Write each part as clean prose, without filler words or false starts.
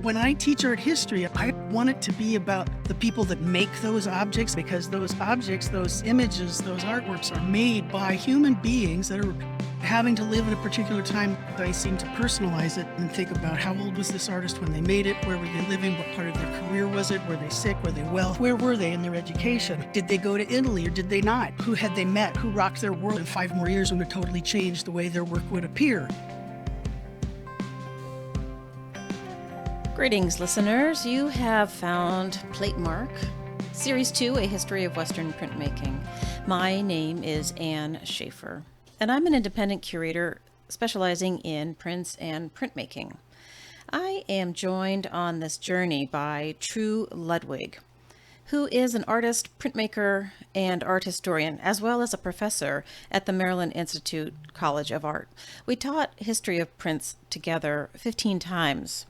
When I teach art history, I want it to be about the people that make those objects, because those objects, those images, those artworks are made by human beings that are having to live at a particular time. I seem to personalize it and think about how old was this artist when they made it, where were they living, what part of their career was it, were they sick, were they well, where were they in their education, did they go to Italy or did they not, who had they met, who rocked their world. In 5 more years would have totally changed the way their work would appear. Greetings, listeners. You have found Platemark, Series 2, A History of Western Printmaking. My name is Ann Shafer, and I'm an independent curator specializing in prints and printmaking. I am joined on this journey by True Ludwig, who is an artist, printmaker, and art historian, as well as a professor at the Maryland Institute College of Art. We taught History of Prints together 15 times.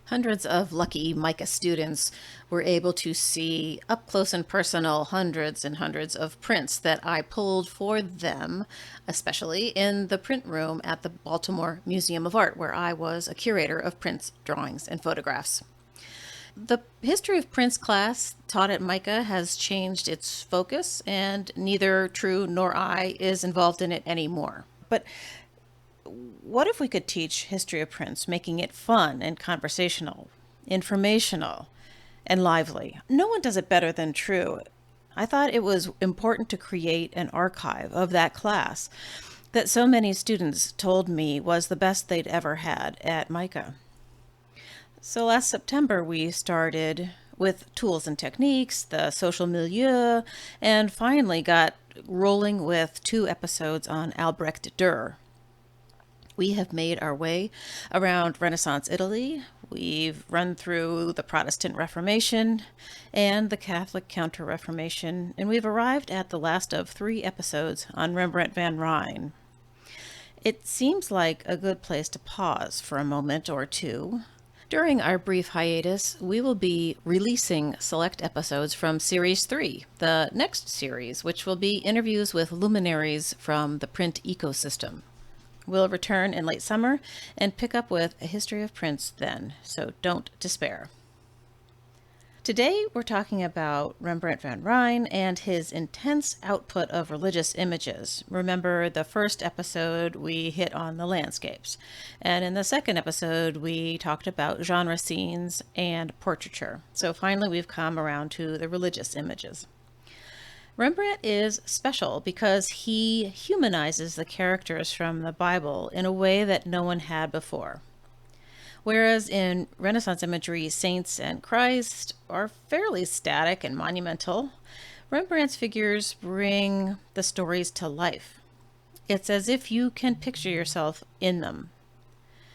Hundreds of lucky MICA students were able to see up close and personal hundreds and hundreds of prints that I pulled for them, especially in the print room at the Baltimore Museum of Art, where I was a curator of prints, drawings, and photographs. The History of Prints class taught at MICA has changed its focus, and neither True nor I is involved in it anymore. But what if we could teach history of prints, making it fun and conversational, informational, and lively? No one does it better than True. I thought it was important to create an archive of that class that so many students told me was the best they'd ever had at MICA. So last September, we started with tools and techniques, the social milieu, and finally got rolling with 2 episodes on Albrecht Dürer. We have made our way around Renaissance Italy. We've run through the Protestant Reformation and the Catholic Counter-Reformation, and we've arrived at the last of 3 episodes on Rembrandt van Rijn. It seems like a good place to pause for a moment or two. During our brief hiatus, we will be releasing select episodes from Series 3, the next series, which will be interviews with luminaries from the print ecosystem. We'll return in late summer and pick up with a history of prints then, so don't despair. Today we're talking about Rembrandt van Rijn and his intense output of religious images. Remember, the first episode we hit on the landscapes, and in the second episode we talked about genre scenes and portraiture. So finally we've come around to the religious images. Rembrandt is special because he humanizes the characters from the Bible in a way that no one had before. Whereas in Renaissance imagery, saints and Christ are fairly static and monumental, Rembrandt's figures bring the stories to life. It's as if you can picture yourself in them.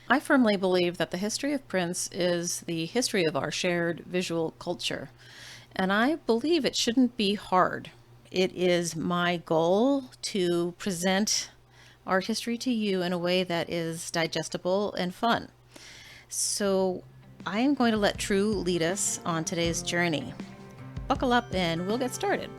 I firmly believe that the history of prints is the history of our shared visual culture, and I believe it shouldn't be hard. It is my goal to present art history to you in a way that is digestible and fun. So I am going to let True lead us on today's journey. Buckle up and we'll get started.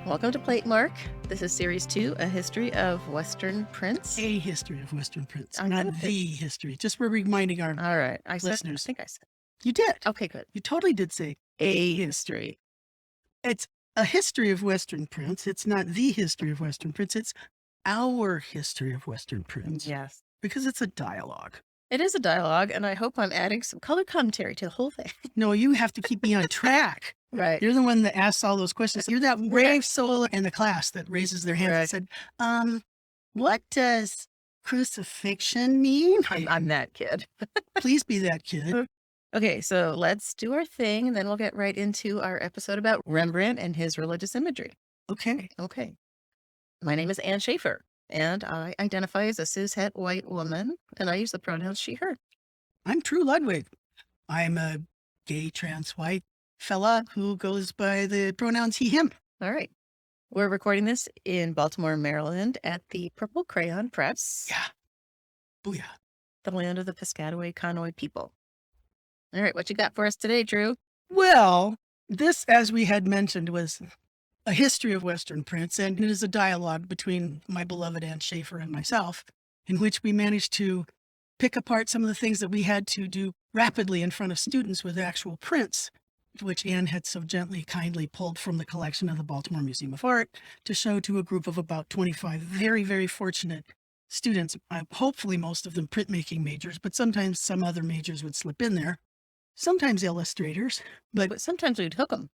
Welcome to Platemark. This is Series 2, A History of Western Prints. A history of Western prints, not the history. Just we're reminding our All right. listeners. I think I said. You did. Okay, good. You totally did say a history. It's a history of Western prints. It's not the history of Western prints. It's our history of Western prints. Yes. Because it's a dialogue. It is a dialogue, and I hope I'm adding some color commentary to the whole thing. No, you have to keep me on track. Right. You're the one that asks all those questions. You're that brave soul in the class that raises their hand and said, what does crucifixion mean? I'm that kid. Please be that kid. Okay, so let's do our thing, and then we'll get right into our episode about Rembrandt and his religious imagery. Okay. My name is Ann Shafer, and I identify as a cishet white woman, and I use the pronouns she, her. I'm True Ludwig. I'm a gay, trans, white fella who goes by the pronouns he, him. All right. We're recording this in Baltimore, Maryland at the Purple Crayon Press. Yeah. Booyah. The land of the Piscataway Conoy people. All right, what you got for us today, Drew? Well, this, as we had mentioned, was a history of Western prints, and it is a dialogue between my beloved Ann Shafer and myself, in which we managed to pick apart some of the things that we had to do rapidly in front of students with actual prints, which Anne had so gently, kindly pulled from the collection of the Baltimore Museum of Art to show to a group of about 25 very, very fortunate students, hopefully most of them printmaking majors, but sometimes some other majors would slip in there, sometimes illustrators, But sometimes we'd hook them.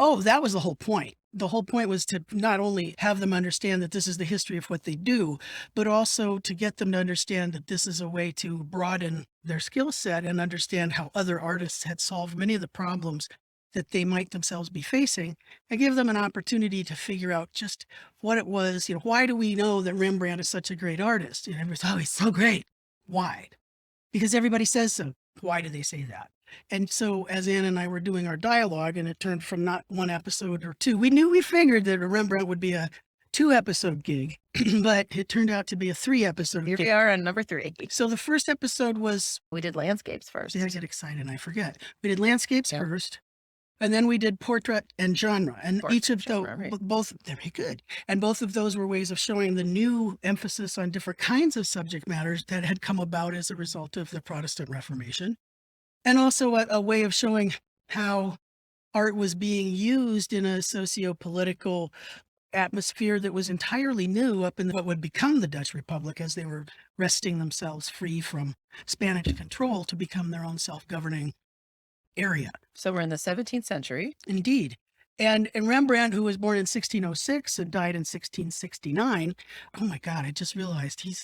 oh, that was the whole point. The whole point was to not only have them understand that this is the history of what they do, but also to get them to understand that this is a way to broaden their skill set and understand how other artists had solved many of the problems that they might themselves be facing, and give them an opportunity to figure out just what it was. Why do we know that Rembrandt is such a great artist? And everybody's, oh, he's so great. Why? Because everybody says so. Why do they say that? And so as Anne and I were doing our dialogue, and it turned from not one episode or two, we figured that a Rembrandt would be a 2-episode gig, but it turned out to be a 3-episode Here gig. we are on number 3. So the first episode was, We did landscapes first. I get excited and I forget. We did landscapes first, and then we did portrait and genre. And each of those, both, very good. And both of those were ways of showing the new emphasis on different kinds of subject matters that had come about as a result of the Protestant Reformation. And also a way of showing how art was being used in a socio-political atmosphere that was entirely new up in what would become the Dutch Republic, as they were wresting themselves free from Spanish control to become their own self-governing area. So we're in the 17th century. Indeed. And Rembrandt, who was born in 1606 and died in 1669, oh my God, I just realized he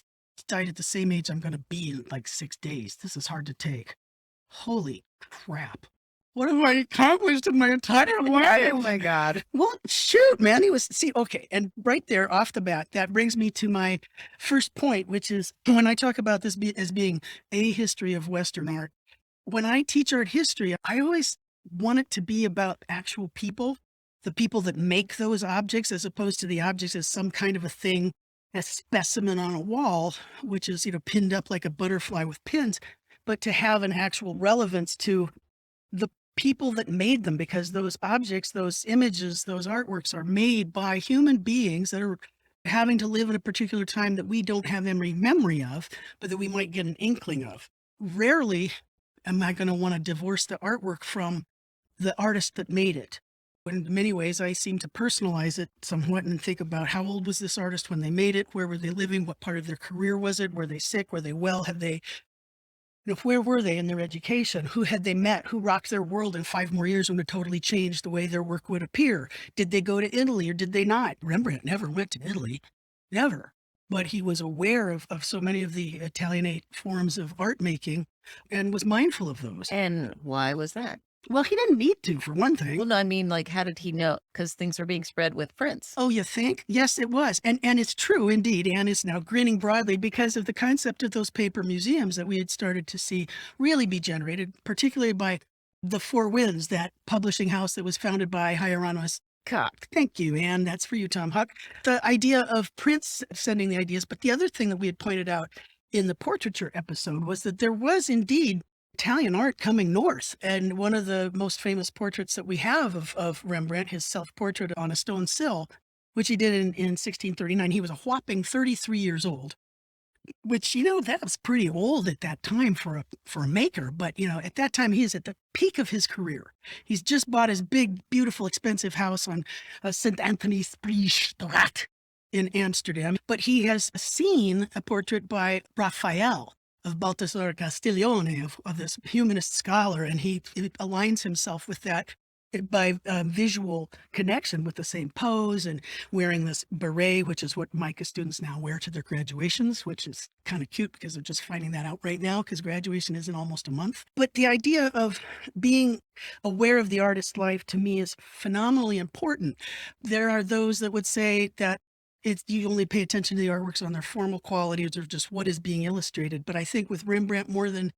died at the same age I'm going to be in like 6 days. This is hard to take. Holy crap. What have I accomplished in my entire life? Oh my God. Well, shoot, man. Okay. And right there off the bat, that brings me to my first point, which is when I talk about this as being a history of Western art, when I teach art history, I always want it to be about actual people, the people that make those objects, as opposed to the objects as some kind of a thing, a specimen on a wall, which is, pinned up like a butterfly with pins, but to have an actual relevance to the people that made them, because those objects, those images, those artworks are made by human beings that are having to live at a particular time that we don't have any memory of, but that we might get an inkling of. Rarely am I going to want to divorce the artwork from the artist that made it. In many ways, I seem to personalize it somewhat and think about how old was this artist when they made it? Where were they living? What part of their career was it? Were they sick? Were they well? Where were they in their education? Who had they met? Who rocked their world in 5 more years when it totally changed the way their work would appear? Did they go to Italy or did they not? Rembrandt never went to Italy. Never. But he was aware of so many of the Italianate forms of art making and was mindful of those. And why was that? Well, he didn't need to, for one thing. Well, no, I mean, like, how did he know? Because things were being spread with prints. Oh, you think? Yes, it was. And it's true, indeed. Anne is now grinning broadly because of the concept of those paper museums that we had started to see really be generated, particularly by the Four Winds, that publishing house that was founded by Hieronymus. Thank you, Anne. That's for you, Tom Huck. The idea of prints sending the ideas. But the other thing that we had pointed out in the portraiture episode was that there was indeed Italian art coming north. And one of the most famous portraits that we have of Rembrandt, his self-portrait on a stone sill, which he did in 1639. He was a whopping 33 years old, which, that was pretty old at that time for a maker. But, at that time, he is at the peak of his career. He's just bought his big, beautiful, expensive house on St. Anthony's Straat in Amsterdam. But he has seen a portrait by Raphael of Baltasar Castiglione, of this humanist scholar, and he aligns himself with that by visual connection with the same pose and wearing this beret, which is what MICA students now wear to their graduations, which is kind of cute because they're just finding that out right now because graduation is in almost a month. But the idea of being aware of the artist's life to me is phenomenally important. There are those that would say that you only pay attention to the artworks on their formal qualities or just what is being illustrated. But I think with Rembrandt, more than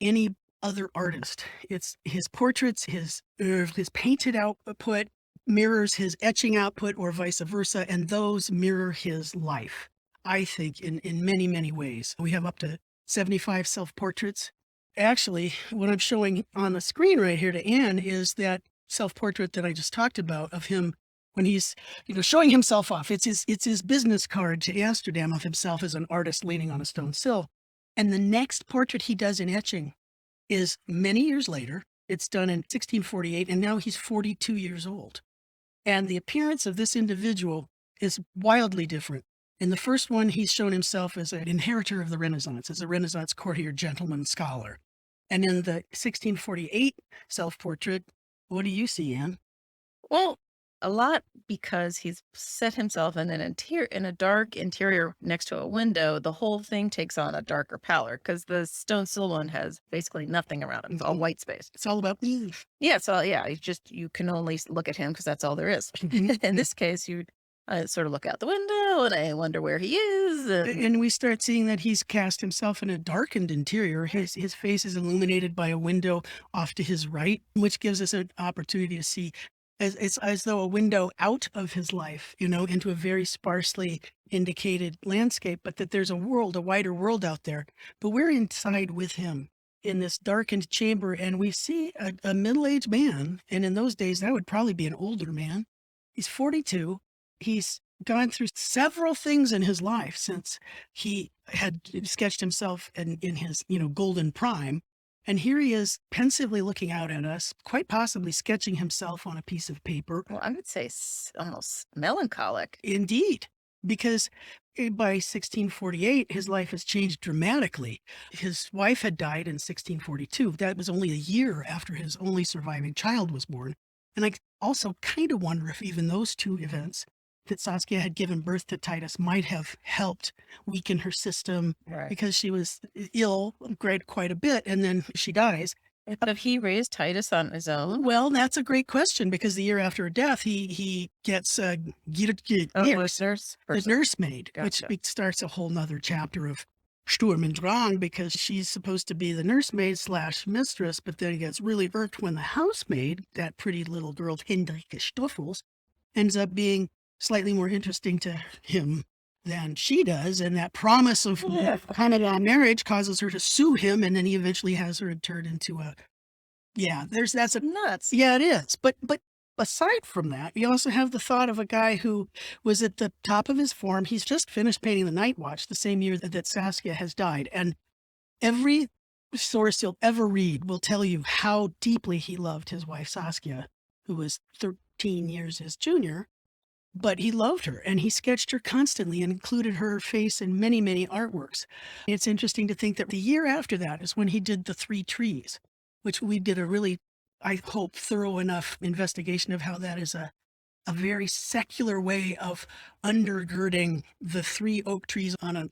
any other artist, it's his portraits, his oeuvre, his painted output mirrors his etching output or vice versa, and those mirror his life, I think, in many, many ways. We have up to 75 self-portraits. Actually, what I'm showing on the screen right here to Anne is that self-portrait that I just talked about of him when he's, showing himself off. It's his business card to Amsterdam of himself as an artist leaning on a stone sill. And the next portrait he does in etching is many years later. It's done in 1648, and now he's 42 years old. And the appearance of this individual is wildly different. In the first one, he's shown himself as an inheritor of the Renaissance, as a Renaissance courtier, gentleman, scholar. And in the 1648 self-portrait, what do you see, Anne? Well, a lot because he's set himself in a dark interior next to a window. The whole thing takes on a darker pallor because the stone still one has basically nothing around it. It's all white space. It's all about Yeah, so yeah, you can only look at him because that's all there is. In this case, you sort of look out the window and I wonder where he is. And we start seeing that he's cast himself in a darkened interior. His face is illuminated by a window off to his right, which gives us an opportunity to see it's as though a window out of his life, into a very sparsely indicated landscape, but that there's a wider world out there. But we're inside with him in this darkened chamber, and we see a middle-aged man. And in those days, that would probably be an older man. He's 42. He's gone through several things in his life since he had sketched himself in his, golden prime. And here he is pensively looking out at us, quite possibly sketching himself on a piece of paper. Well, I would say almost melancholic. Indeed, because by 1648, his life has changed dramatically. His wife had died in 1642. That was only a year after his only surviving child was born. And I also kind of wonder if even those two events, that Saskia had given birth to Titus, might have helped weaken her system, Right. because she was ill quite a bit, and then she dies. But he raised Titus on his own. Well, that's a great question, because the year after her death, he gets The the nursemaid, Gotcha. which starts a whole nother chapter of Sturm und Drang, because she's supposed to be the nursemaid / mistress, but then gets really irked when the housemaid, that pretty little girl, Hendrike Stoffels, ends up being slightly more interesting to him than she does. And that promise of Canada marriage causes her to sue him. And then he eventually has her turned into that's a nuts. yeah, it is. But aside from that, you also have the thought of a guy who was at the top of his form. He's just finished painting the Night Watch the same year that Saskia has died. And every source you'll ever read will tell you how deeply he loved his wife, Saskia, who was 13 years his junior. But he loved her, and he sketched her constantly and included her face in many, many artworks. It's interesting to think that the year after that is when he did the 3 trees, which we did a really, I hope, thorough enough investigation of how that is a very secular way of undergirding the 3 oak trees on a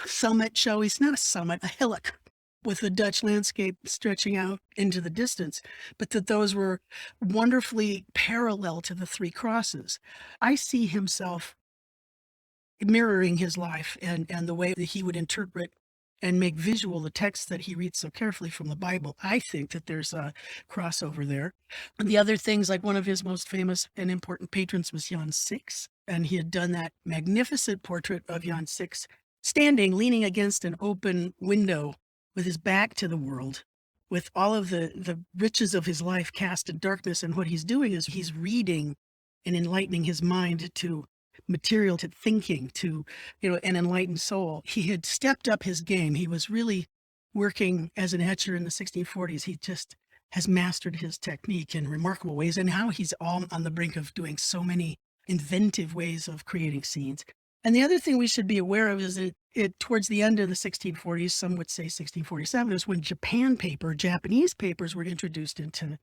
summit, shall we? It's not a summit, a hillock, with the Dutch landscape stretching out into the distance, but that those were wonderfully parallel to the 3 crosses. I see himself mirroring his life and the way that he would interpret and make visual the text that he reads so carefully from the Bible. I think that there's a crossover there. And the other things, like one of his most famous and important patrons was Jan Six, and he had done that magnificent portrait of Jan Six standing, leaning against an open window with his back to the world, with all of the riches of his life cast in darkness. And what he's doing is he's reading and enlightening his mind to material, to thinking, to, an enlightened soul. He had stepped up his game. He was really working as an etcher in the 1640s. He just has mastered his technique in remarkable ways, and how he's all on the brink of doing so many inventive ways of creating scenes. And the other thing we should be aware of is that towards the end of the 1640s, some would say 1647, is when Japanese papers were introduced into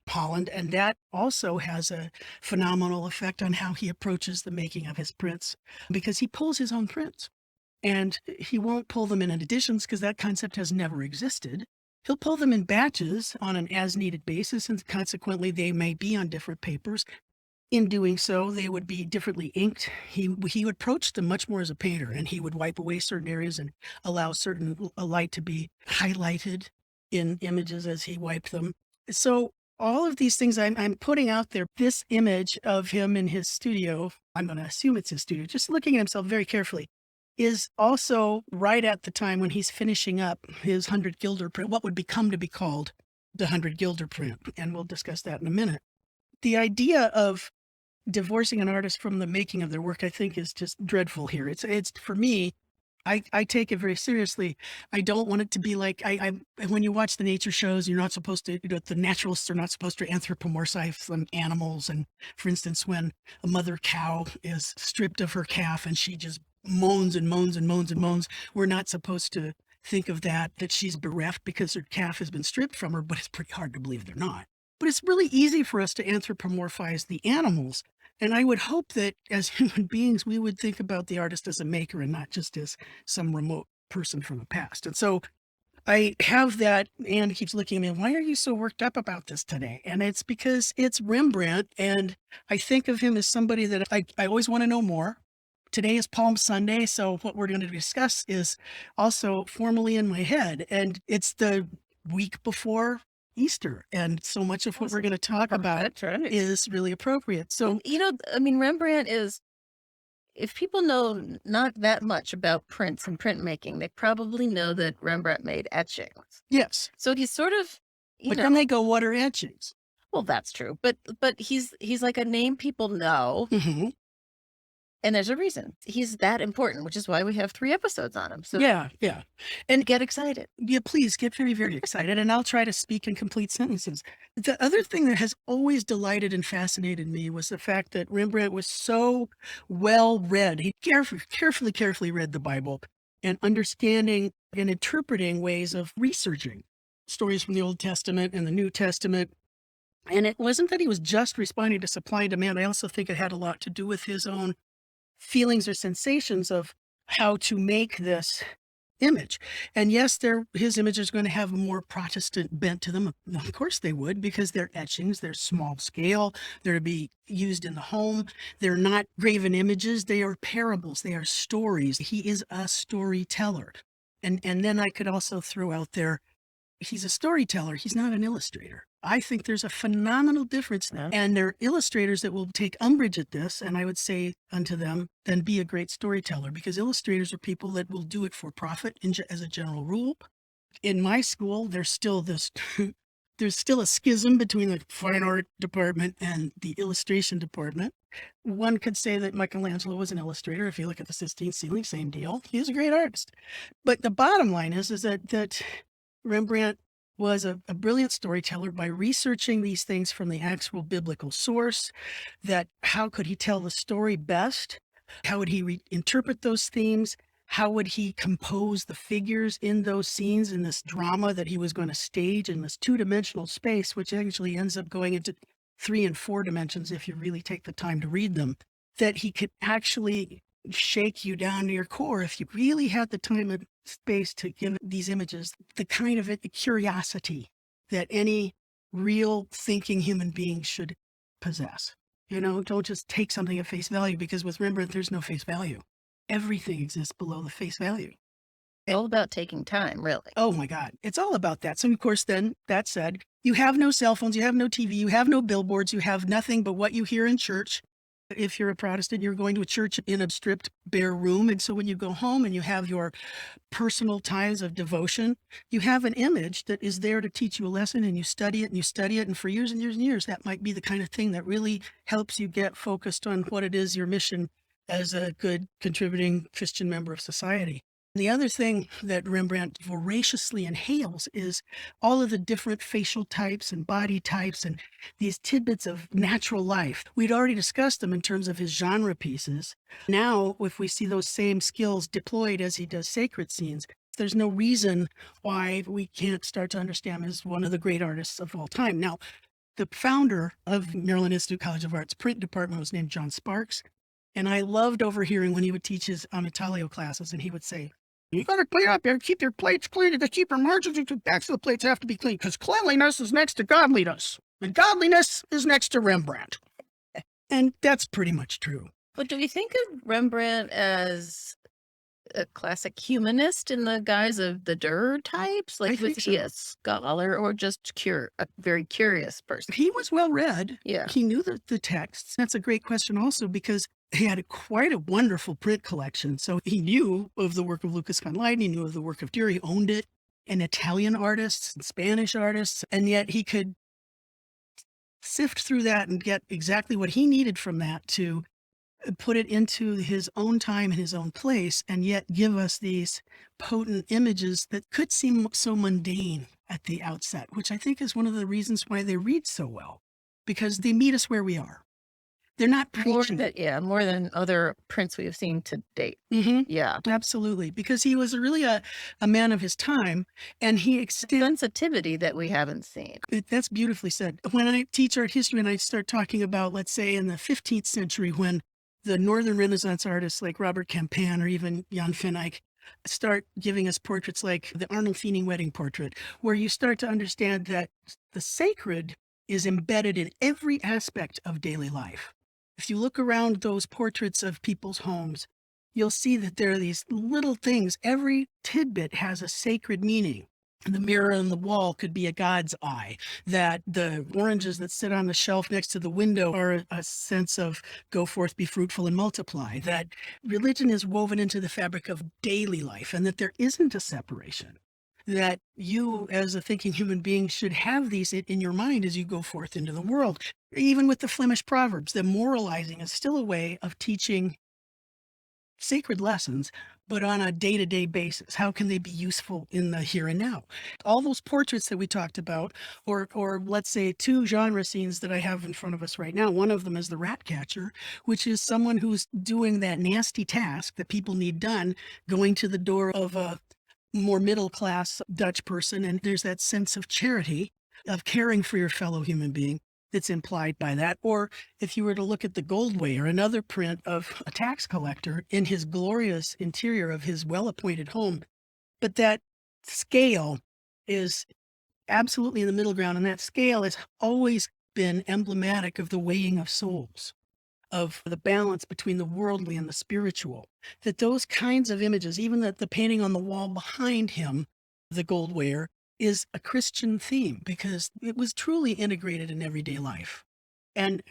Holland. And that also has a phenomenal effect on how he approaches the making of his prints, because he pulls his own prints. And he won't pull them in editions, because that concept has never existed. He'll pull them in batches on an as-needed basis, and consequently they may be on different papers. In doing so, they would be differently inked. He would approach them much more as a painter, and he would wipe away certain areas and allow a light to be highlighted in images as he wiped them. So all of these things I'm putting out there, this image of him in his studio, I'm going to assume it's his studio, just looking at himself very carefully, is also right at the time when he's finishing up his 100 guilder print, what would become to be called the 100 guilder print. And we'll discuss that in a minute. The idea of divorcing an artist from the making of their work, I think, is just dreadful here. It's for me, I take it very seriously. I don't want it to be like when you watch the nature shows, you're not supposed to, the naturalists are not supposed to anthropomorphize some animals. And for instance, when a mother cow is stripped of her calf and she just moans and moans and moans and moans, we're not supposed to think of that she's bereft because her calf has been stripped from her, but it's pretty hard to believe they're not. But it's really easy for us to anthropomorphize the animals. And I would hope that as human beings, we would think about the artist as a maker and not just as some remote person from the past. And so I have that. Anne keeps looking at me, why are you so worked up about this today? And it's because it's Rembrandt. And I think of him as somebody that I always want to know more. Today is Palm Sunday. So what we're going to discuss is also formally in my head. And it's the week before Easter. And so much of what we're going to talk about That's right. is really appropriate. So, I mean, Rembrandt is, if people know not that much about prints and printmaking, they probably know that Rembrandt made etchings. yes. So he's sort of, But then they go, what are etchings? well, that's true. But he's like a name people know, Mm-hmm. and there's a reason. He's that important, which is why we have 3 episodes on him. So Yeah. and get excited. Yeah, please get very, very excited. And I'll try to speak in complete sentences. The other thing that has always delighted and fascinated me was the fact that Rembrandt was so well read. He carefully read the Bible and understanding and interpreting ways of researching stories from the Old Testament and the New Testament. And it wasn't that he was just responding to supply and demand. I also think it had a lot to do with his own feelings or sensations of how to make this image. And yes, his images are going to have a more Protestant bent to them. Of course they would, because they're etchings, they're small scale, they're to be used in the home. They're not graven images, they are parables, they are stories. He is a storyteller. And then I could also throw out there, he's a storyteller, he's not an illustrator. I think there's a phenomenal difference. Yeah. And there are illustrators that will take umbrage at this. And I would say unto them, then be a great storyteller, because illustrators are people that will do it for profit as a general rule. In my school, there's still there's still a schism between the fine art department and the illustration department. One could say that Michelangelo was an illustrator. If you look at the Sistine ceiling, same deal. He was a great artist. But the bottom line is that Rembrandt was a brilliant storyteller by researching these things from the actual biblical source. That how could he tell the story best? How would he interpret those themes? How would he compose the figures in those scenes, in this drama that he was going to stage in this 2-dimensional space, which actually ends up going into 3 and 4 dimensions if you really take the time to read them? That he could actually shake you down to your core if you really had the time and space to give these images the kind of curiosity that any real thinking human being should possess. Don't just take something at face value, because with Rembrandt, there's no face value. Everything exists below the face value. All about taking time, really. Oh my God. It's all about that. So of course, then that said, you have no cell phones, you have no TV, you have no billboards, you have nothing but what you hear in church. If you're a Protestant, you're going to a church in a stripped, bare room. And so when you go home and you have your personal times of devotion, you have an image that is there to teach you a lesson, and you study it and you study it. And for years and years and years, that might be the kind of thing that really helps you get focused on what it is, your mission as a good contributing Christian member of society. The other thing that Rembrandt voraciously inhales is all of the different facial types and body types and these tidbits of natural life. We'd already discussed them in terms of his genre pieces. Now, if we see those same skills deployed as he does sacred scenes, there's no reason why we can't start to understand him as one of the great artists of all time. Now, the founder of Maryland Institute College of Art's print department was named John Sparks. And I loved overhearing when he would teach his Amatalio classes, and he would say, you got to clean up here, keep your plates clean, to keep your margins, the backs of the plates have to be clean, because cleanliness is next to godliness, and godliness is next to Rembrandt. And that's pretty much true. But do we think of Rembrandt as a classic humanist in the guise of the Durer types? Like, was he a scholar or just a very curious person? He was well read. Yeah. He knew the texts. That's a great question also, because he had quite a wonderful print collection. So he knew of the work of Lucas van Leyden. He knew of the work of Durer. He owned it, and Italian artists and Spanish artists. And yet he could sift through that and get exactly what he needed from that to put it into his own time and his own place, and yet give us these potent images that could seem so mundane at the outset, which I think is one of the reasons why they read so well, because they meet us where we are. They're not preaching. More than other prints we have seen to date. Mhm. Yeah. Absolutely, because he was really a man of his time, and he extended. Sensitivity that we haven't seen. That's beautifully said. When I teach art history and I start talking about, let's say, in the 15th century, when the Northern Renaissance artists like Robert Campin or even Jan van Eyck start giving us portraits like the Arnold Feening wedding portrait, where you start to understand that the sacred is embedded in every aspect of daily life. If you look around those portraits of people's homes, you'll see that there are these little things. Every tidbit has a sacred meaning. The mirror on the wall could be a God's eye, that the oranges that sit on the shelf next to the window are a sense of go forth, be fruitful, and multiply, that religion is woven into the fabric of daily life, and that there isn't a separation, that you as a thinking human being should have these in your mind as you go forth into the world. Even with the Flemish Proverbs, the moralizing is still a way of teaching sacred lessons, but on a day-to-day basis. How can they be useful in the here and now? All those portraits that we talked about, or let's say 2 genre scenes that I have in front of us right now. One of them is the rat catcher, which is someone who's doing that nasty task that people need done, going to the door of a more middle-class Dutch person, and there's that sense of charity, of caring for your fellow human being that's implied by that. Or if you were to look at the Goldway, or another print of a tax collector in his glorious interior of his well-appointed home, but that scale is absolutely in the middle ground, and that scale has always been emblematic of the weighing of souls, of the balance between the worldly and the spiritual. That those kinds of images, even that the painting on the wall behind him, the Goldware, is a Christian theme, because it was truly integrated in everyday life. And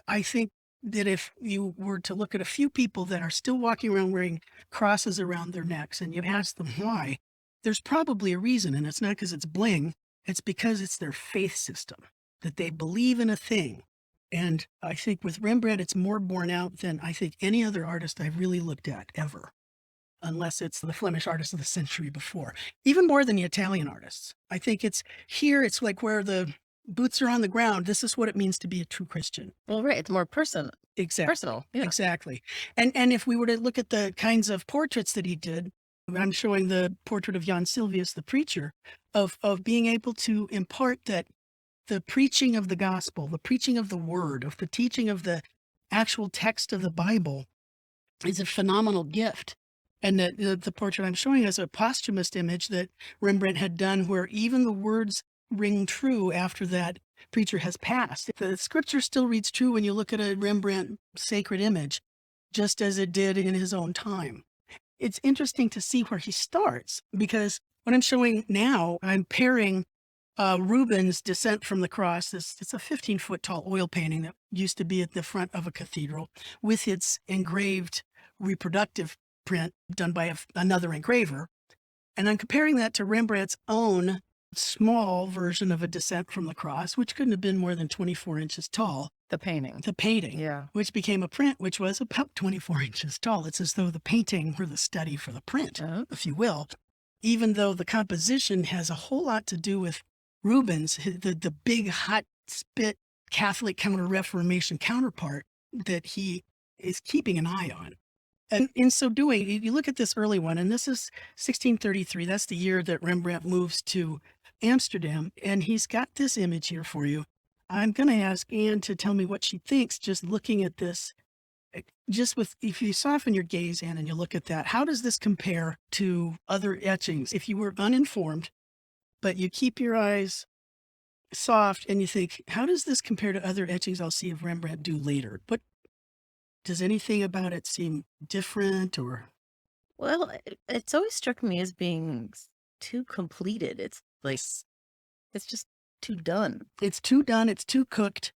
I think that if you were to look at a few people that are still walking around wearing crosses around their necks, and you ask them why, there's probably a reason. And it's not because it's bling, it's because it's their faith system, that they believe in a thing. And I think with Rembrandt, it's more borne out than I think any other artist I've really looked at ever, unless it's the Flemish artists of the century before, even more than the Italian artists. I think it's here, it's like where the boots are on the ground. This is what it means to be a true Christian. Well, right. It's more personal. Exactly. Yeah. Exactly. And if we were to look at the kinds of portraits that he did, I'm showing the portrait of Jan Silvius, the preacher, of being able to impart that the preaching of the gospel, the preaching of the word, of the teaching of the actual text of the Bible is a phenomenal gift. And the portrait I'm showing is a posthumous image that Rembrandt had done, where even the words ring true after that preacher has passed. The scripture still reads true when you look at a Rembrandt sacred image, just as it did in his own time. It's interesting to see where he starts, because what I'm showing now, I'm pairing Rubens' Descent from the Cross. It's a 15-foot tall oil painting that used to be at the front of a cathedral, with its engraved reproductive print done by another engraver. And I'm comparing that to Rembrandt's own small version of a Descent from the Cross, which couldn't have been more than 24 inches tall. The painting. Yeah. Which became a print, which was about 24 inches tall. It's as though the painting were the study for the print, if you will, even though the composition has a whole lot to do with Rubens, the big hot spit Catholic Counter-Reformation counterpart that he is keeping an eye on. And in so doing, you look at this early one, and this is 1633. That's the year that Rembrandt moves to Amsterdam, and he's got this image here for you. I'm going to ask Anne to tell me what she thinks, just looking at this. Just with, if you soften your gaze, Anne, and you look at that, how does this compare to other etchings? If you were uninformed, but you keep your eyes soft and you think, how does this compare to other etchings I'll see of Rembrandt do later? But does anything about it seem different, or? Well, it's always struck me as being too completed. It's like, it's just too done. It's too done. It's too cooked.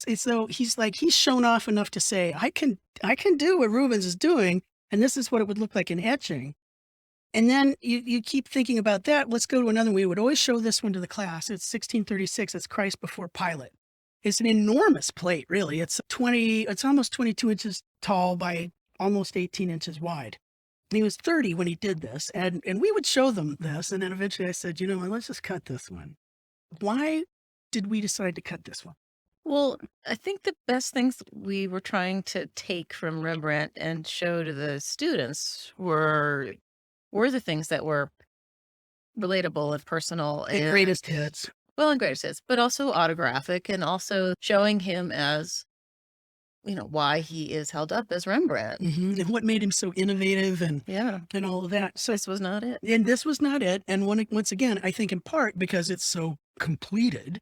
It's though he's shown off enough to say, I can do what Rubens is doing, and this is what it would look like in etching. And then you keep thinking about that. Let's go to another one. We would always show this one to the class. It's 1636. It's Christ before Pilate. It's an enormous plate, really. It's almost 22 inches tall by almost 18 inches wide. And he was 30 when he did this. And we would show them this. And then eventually I said, you know what, let's just cut this one. Why did we decide to cut this one? Well, I think the best things we were trying to take from Rembrandt and show to the students were the things that were relatable and personal The and greatest hits. well, and greatest hits, but also autographic and also showing him as, why he is held up as Rembrandt. And what made him so innovative and Yeah. and all of that. So, This was not it. and this was not it. And once again, I think in part because it's so completed.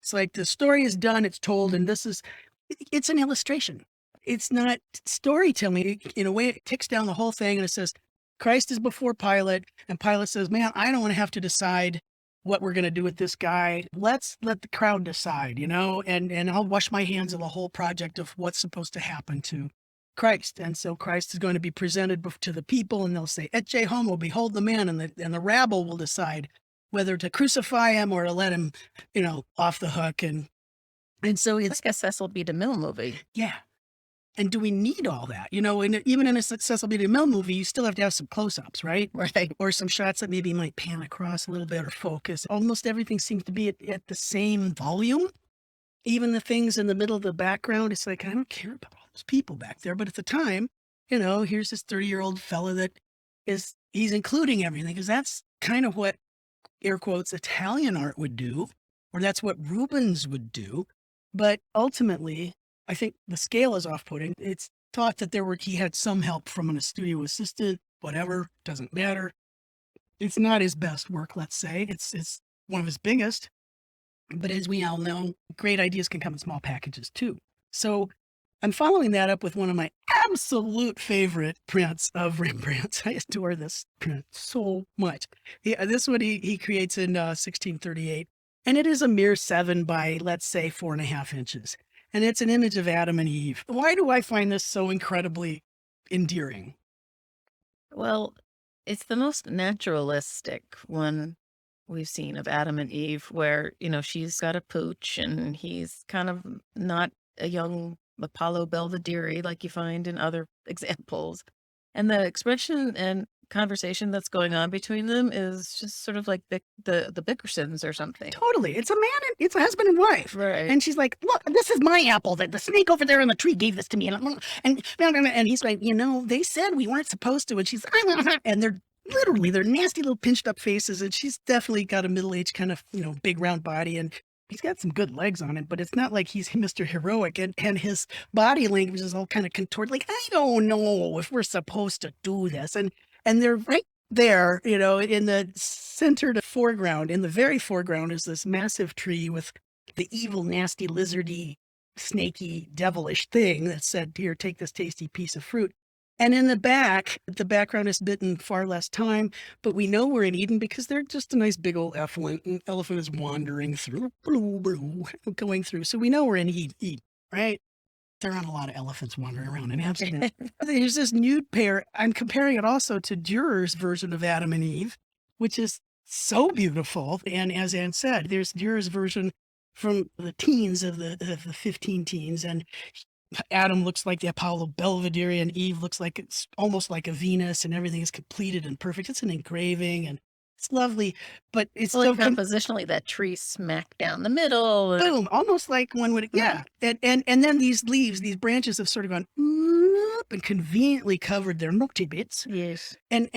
It's like the story is done, it's told, and it's an illustration. It's not storytelling. In a way, it takes down the whole thing and it says, Christ is before Pilate, and Pilate says, man, I don't want to have to decide what we're going to do with this guy. Let's let the crowd decide, and I'll wash my hands of the whole project of what's supposed to happen to Christ. And so Christ is going to be presented to the people, and they'll say, Ecce homo, behold the man, and the rabble will decide whether to crucify him or to let him, off the hook. And so It's like a Cecil B. DeMille movie. yeah. And do we need all that? And even in a Cecil B. DeMille movie, you still have to have some close-ups, right? Right. Or some shots that maybe might pan across a little bit or focus. Almost everything seems to be at the same volume. Even the things in the middle of the background, it's like, I don't care about all those people back there. But at the time, here's this 30-year-old fella that he's including everything, because that's kind of what, air quotes, Italian art would do, or that's what Rubens would do. But ultimately, I think the scale is off-putting. It's thought that he had some help from a studio assistant, whatever, doesn't matter. It's not his best work, let's say. It's one of his biggest. But as we all know, great ideas can come in small packages too. So I'm following that up with one of my absolute favorite prints of Rembrandt. I adore this print so much. This one he creates in 1638. And it is a mere 7 by, let's say, 4.5 inches. And it's an image of Adam and Eve. Why do I find this so incredibly endearing? Well, it's the most naturalistic one we've seen of Adam and Eve, where, she's got a pooch and he's kind of not a young Apollo Belvedere like you find in other examples. And the expression and conversation that's going on between them is just sort of like the Bickersons or something. Totally. It's it's a husband and wife. Right. And she's like, look, this is my apple that the snake over there in the tree gave this to me. And he's like, they said we weren't supposed to. And she's, and they're nasty little pinched up faces. And she's definitely got a middle-aged kind of, big round body. And he's got some good legs on it, but it's not like he's Mr. Heroic. And his body language is all kind of contorted. Like, I don't know if we're supposed to do this. And they're right there, in the center to foreground. In the very foreground is this massive tree with the evil, nasty, lizardy, snaky, devilish thing that said, here, take this tasty piece of fruit. And in the background is bitten far less time, but we know we're in Eden because they're just a nice big old elephant. And elephant is wandering through, going through. So we know we're in Eden, right? There aren't a lot of elephants wandering around in Amsterdam. There's this nude pair. I'm comparing it also to Dürer's version of Adam and Eve, which is so beautiful. And as Anne said, there's Dürer's version from the teens of the 15 teens. And Adam looks like the Apollo Belvedere, and Eve looks like it's almost like a Venus, and everything is completed and perfect. It's an engraving, and it's lovely, but it's Well, so like compositionally, that tree smack down the middle. And boom, almost like one would, yeah. And then these leaves, these branches have sort of gone up and conveniently covered their nutty bits. yes. And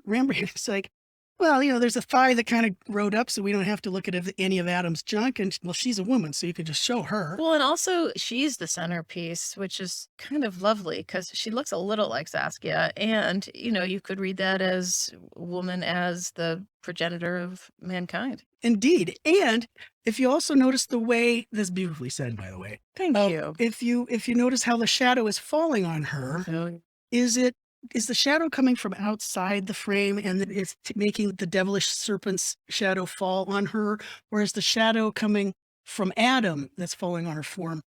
Rembrandt's like, well, there's a thigh that kind of rode up, so we don't have to look at any of Adam's junk. And well, she's a woman, so you can just show her. Well, and also she's the centerpiece, which is kind of lovely because she looks a little like Saskia. And, you could read that as woman as the progenitor of mankind. Indeed. And if you also notice the way, this is beautifully said, by the way. Thank you. If you notice how the shadow is falling on her, Oh, is the shadow coming from outside the frame and it's making the devilish serpent's shadow fall on her? Or is the shadow coming from Adam that's falling on her form?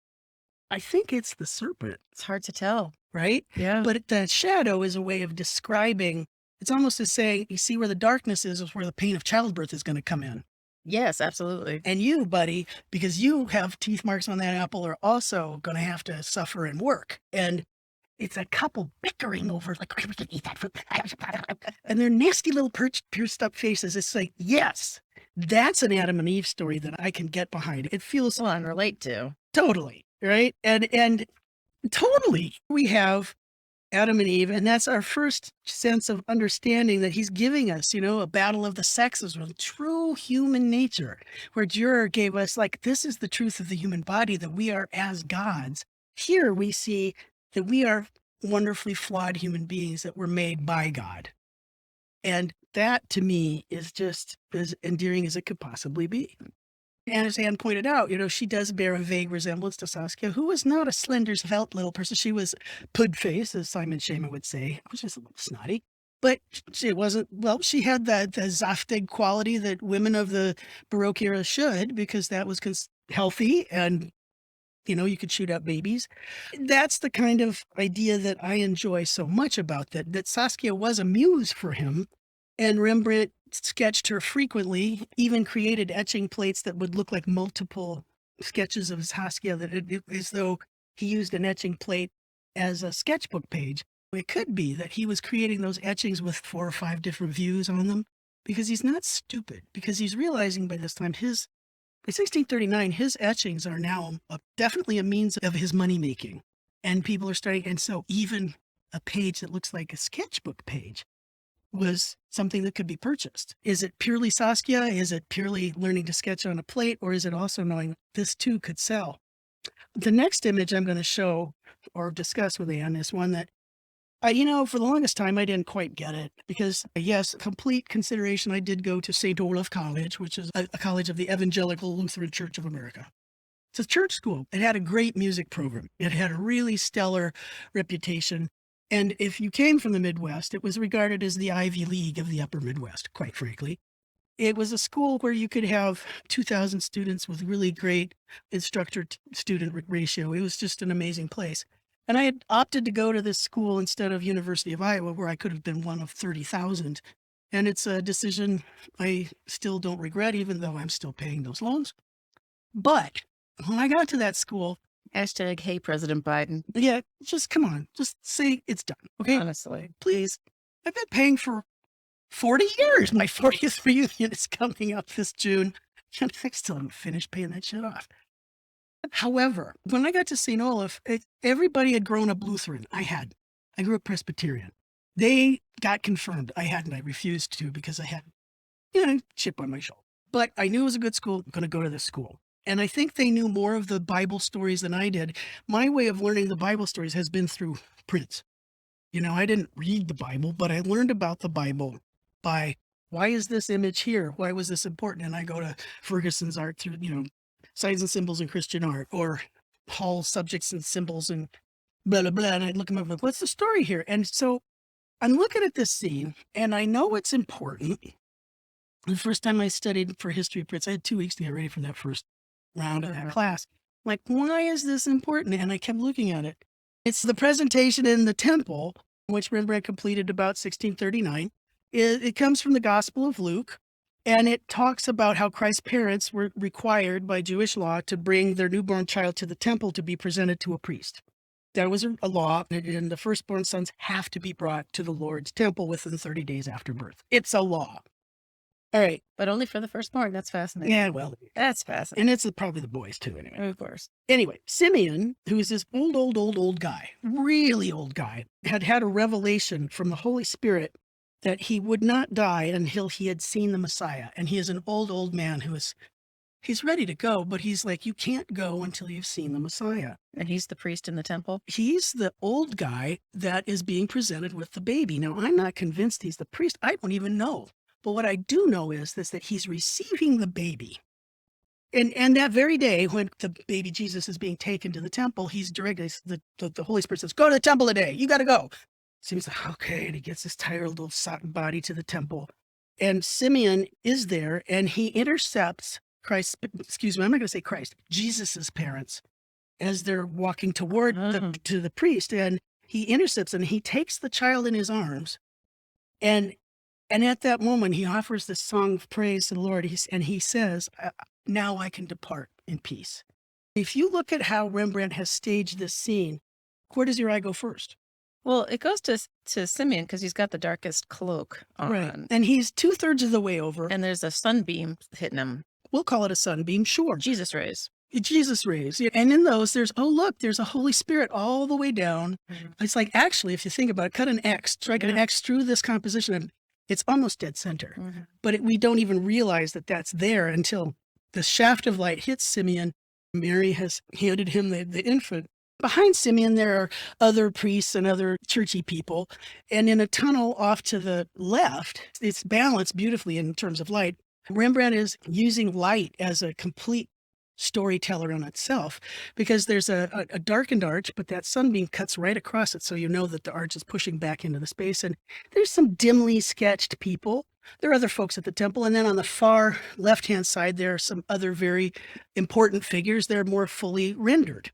I think it's the serpent, it's hard to tell. right? Yeah. But that shadow is a way of describing, it's almost as saying, you see where the darkness is where the pain of childbirth is going to come in. Yes, absolutely. And you, buddy, because you have teeth marks on that apple, are also going to have to suffer and work. And It's a couple bickering over like, I can eat that food. And their nasty little pierced up faces. It's like, yes, that's an Adam and Eve story that I can get behind. It feels Well, and relate to. totally right. And totally we have Adam and Eve, and that's our first sense of understanding that he's giving us, a battle of the sexes with true human nature, where Dürer gave us like, this is the truth of the human body, that we are as gods. Here we see that we are wonderfully flawed human beings that were made by God. And that to me is just as endearing as it could possibly be. And as Anne pointed out, she does bear a vague resemblance to Saskia, who was not a slender, svelte little person. She was pud-faced, as Simon Schama would say, which is a little snotty. But she wasn't, well, she had the zaftig quality that women of the Baroque era should, because that was healthy and, you could shoot out babies. That's the kind of idea that I enjoy so much about that Saskia was a muse for him. And Rembrandt sketched her frequently, even created etching plates that would look like multiple sketches of Saskia, as though he used an etching plate as a sketchbook page. It could be that he was creating those etchings with 4 or 5 different views on them, because he's not stupid, because he's realizing by this time by 1639, his etchings are now definitely a means of his money making. And people are starting, and so even a page that looks like a sketchbook page was something that could be purchased. Is it purely Saskia? Is it purely learning to sketch on a plate? Or is it also knowing this too could sell? The next image I'm going to show or discuss with Anne is one that, for the longest time, I didn't quite get it, because yes, complete consideration, I did go to St. Olaf College, which is a college of the Evangelical Lutheran Church of America. It's a church school. It had a great music program. It had a really stellar reputation. And if you came from the Midwest, it was regarded as the Ivy League of the upper Midwest, quite frankly. It was a school where you could have 2,000 students with really great instructor-student ratio. It was just an amazing place. And I had opted to go to this school instead of University of Iowa, where I could have been one of 30,000. And it's a decision I still don't regret, even though I'm still paying those loans. But when I got to that school, Hashtag, hey, President Biden. yeah, just come on, just say it's done. Okay. Honestly. Please. I've been paying for 40 years. My 40th reunion is coming up this June, and I still haven't finished paying that shit off. However, when I got to St. Olaf, everybody had grown up Lutheran. I grew up Presbyterian. They got confirmed. I hadn't. I refused to, because I had, chip on my shoulder. But I knew it was a good school. I'm going to go to this school. And I think they knew more of the Bible stories than I did. My way of learning the Bible stories has been through prints. I didn't read the Bible, but I learned about the Bible by, why is this image here? Why was this important? And I go to Ferguson's art through, Signs and Symbols in Christian Art, or Hall's Subjects and Symbols and blah, blah, blah. And I look them up, what's the story here? And so I'm looking at this scene, and I know it's important. The first time I studied for History of Prints, I had 2 weeks to get ready for that first round of that class. Like, why is this important? And I kept looking at it. It's the presentation in the temple, which Rembrandt completed about 1639. It comes from the Gospel of Luke, and it talks about how Christ's parents were required by Jewish law to bring their newborn child to the temple to be presented to a priest. That was a law, and the firstborn sons have to be brought to the Lord's temple within 30 days after birth. It's a law. All right. But only for the firstborn. That's fascinating. Yeah, well, That's fascinating. and it's probably the boys too, anyway. Of course. Anyway, Simeon, who is this old guy, really old guy, had a revelation from the Holy Spirit that he would not die until he had seen the Messiah. And he is an old man he's ready to go, but he's like, you can't go until you've seen the Messiah. And he's the priest in the temple. He's the old guy that is being presented with the baby. Now, I'm not convinced he's the priest. I don't even know. But what I do know is that he's receiving the baby. And that very day, when the baby Jesus is being taken to the temple, he's directed, the Holy Spirit says, go to the temple today. You got to go. So he's like, okay. And he gets this tired little sodden body to the temple. And Simeon is there, and he intercepts I'm not going to say Christ, Jesus's parents, as they're walking toward to the priest. And he intercepts, and he takes the child in his arms. And at that moment, he offers this song of praise to the Lord. He says, now I can depart in peace. If you look at how Rembrandt has staged this scene, where does your eye go first? Well, it goes to Simeon because he's got the darkest cloak on. Right. And he's 2/3 of the way over. And there's a sunbeam hitting him. We'll call it a sunbeam, sure. Jesus rays. Jesus rays. Yeah. And in those, there's, oh, look, there's a Holy Spirit all the way down. It's like, actually, if you think about it, cut an X, strike an X through this composition, and it's almost dead center. But we don't even realize that that's there until the shaft of light hits Simeon. Mary has handed him the infant. Behind Simeon, there are other priests and other churchy people. And in a tunnel off to the left, it's balanced beautifully in terms of light. Rembrandt is using light as a complete storyteller in itself, because there's a darkened arch, but that sunbeam cuts right across it, so you know that the arch is pushing back into the space. And there's some dimly sketched people. There are other folks at the temple, and then on the far left-hand side, there are some other very important figures. They're more fully rendered.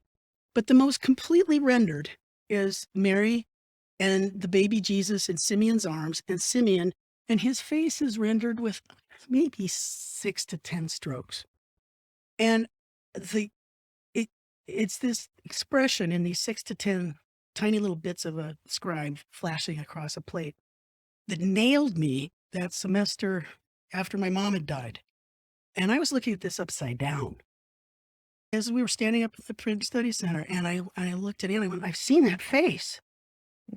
But the most completely rendered is Mary and the baby Jesus in Simeon's arms, and Simeon, and his face is rendered with maybe 6 to 10 strokes. And it's this expression in these 6 to 10 tiny little bits of a scribe flashing across a plate that nailed me that semester after my mom had died. And I was looking at this upside down as we were standing up at the Print Study Center, and I looked at Anne, and I went, I've seen that face.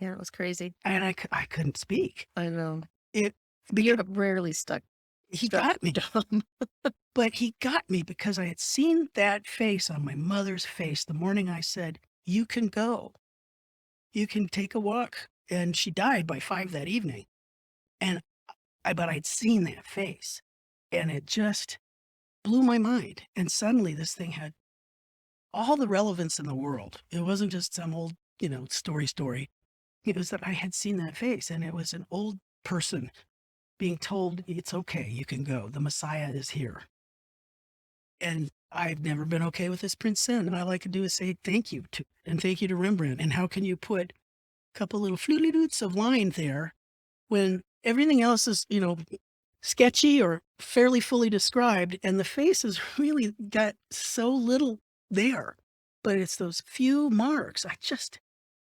Yeah, it was crazy. And I couldn't speak. I know. Because You're rarely stuck. he got me. But he got me because I had seen that face on my mother's face the morning I said, you can go. You can take a walk. And she died by 5 that evening. But I'd seen that face, and it just blew my mind. And suddenly this thing had all the relevance in the world. It wasn't just some old, story. It was that I had seen that face, and it was an old person being told, it's okay, you can go. The Messiah is here. And I've never been okay with this print sin. And all I could do is say thank you to Rembrandt. And how can you put a couple little flutely-doots of line there when everything else is, sketchy or fairly fully described, and the face has really got so little there. But it's those few marks.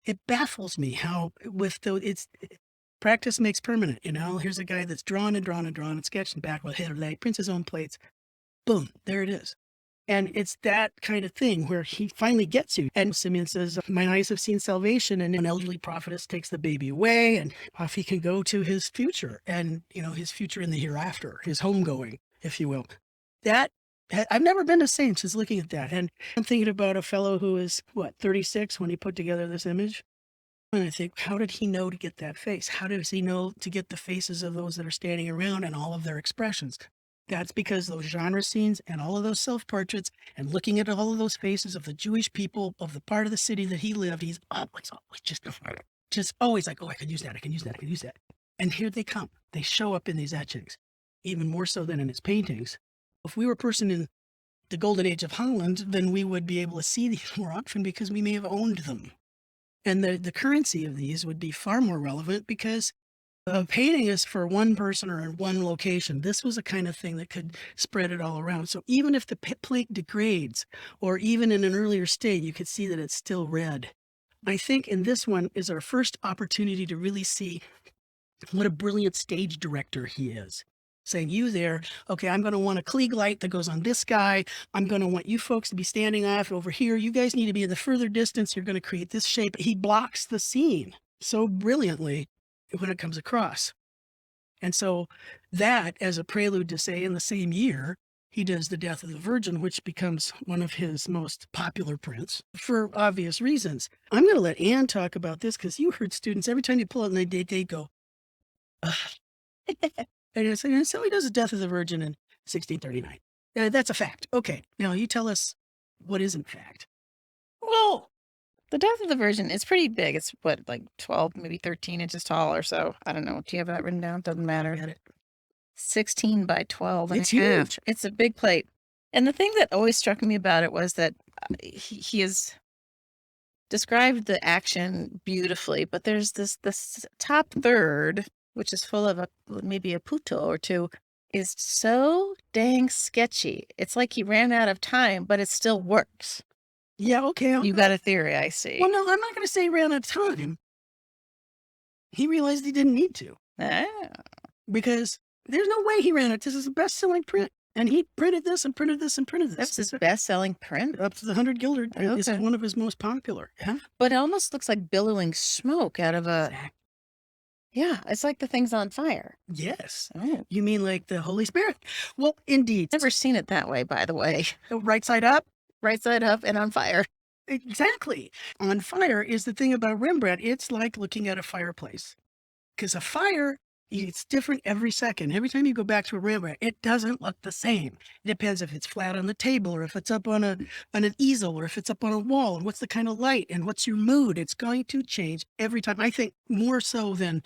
It baffles me how practice makes permanent. Here's a guy that's drawn and drawn and drawn and sketched and back with head or leg, prints his own plates. Boom, there it is. And it's that kind of thing where he finally gets you. And Simeon says, my eyes have seen salvation. And an elderly prophetess takes the baby away, and off he can go to his future, and, his future in the hereafter, his homegoing, if you will. I've never been to Saints just looking at that. And I'm thinking about a fellow who is, 36 when he put together this image. And I think, how did he know to get that face? How does he know to get the faces of those that are standing around and all of their expressions? That's because those genre scenes and all of those self-portraits and looking at all of those faces of the Jewish people of the part of the city that he lived, he's always just always like, oh, I could use that, I can use that, I can use that. And here they come. They show up in these etchings, even more so than in his paintings. If we were a person in the golden age of Holland, then we would be able to see these more often because we may have owned them. And the currency of these would be far more relevant because a painting is for one person or in one location. This was a kind of thing that could spread it all around. So even if the plate degrades, or even in an earlier state, you could see that it's still red. I think in this one is our first opportunity to really see what a brilliant stage director he is. Saying, you there, okay, I'm going to want a Klieg light that goes on this guy. I'm going to want you folks to be standing off over here. You guys need to be in the further distance. You're going to create this shape. He blocks the scene so brilliantly when it comes across. And so that, as a prelude to say, in the same year, he does The Death of the Virgin, which becomes one of his most popular prints for obvious reasons. I'm going to let Anne talk about this because you heard students, every time you pull it, and they'd go, ugh. And so he does The Death of the Virgin in 1639. That's a fact. Okay, now you tell us what isn't fact. Well, The Death of the Virgin is pretty big. It's like 12, maybe 13 inches tall or so. I don't know. Do you have that written down? Doesn't matter. Got it. 16 by 12 and It's a half. huge. It's a big plate. And the thing that always struck me about it was that he has described the action beautifully, but there's this top third, which is full of maybe a puto or two, is so dang sketchy. It's like he ran out of time, but it still works. Yeah, okay. You got a theory, I see. Well, no, I'm not going to say he ran out of time. He realized he didn't need to Ah, because there's no way he ran it. This is a best-selling print. And he printed this and printed this and printed this. that's his best-selling print. Up to the 100 Gilder is Okay. one of his most popular. Yeah. But it almost looks like billowing smoke out of a. Exactly. Yeah, it's like the thing's on fire. Yes. Oh, You mean like the Holy Spirit? Well, indeed. never seen it that way, by the way. Right side up? Right side up and on fire. Exactly. On fire is the thing about Rembrandt. It's like looking at a fireplace. Because a fire, it's different every second. Every time you go back to a Rembrandt, it doesn't look the same. It depends if it's flat on the table or if it's up on an easel or if it's up on a wall and what's the kind of light and what's your mood. It's going to change every time. I think more so than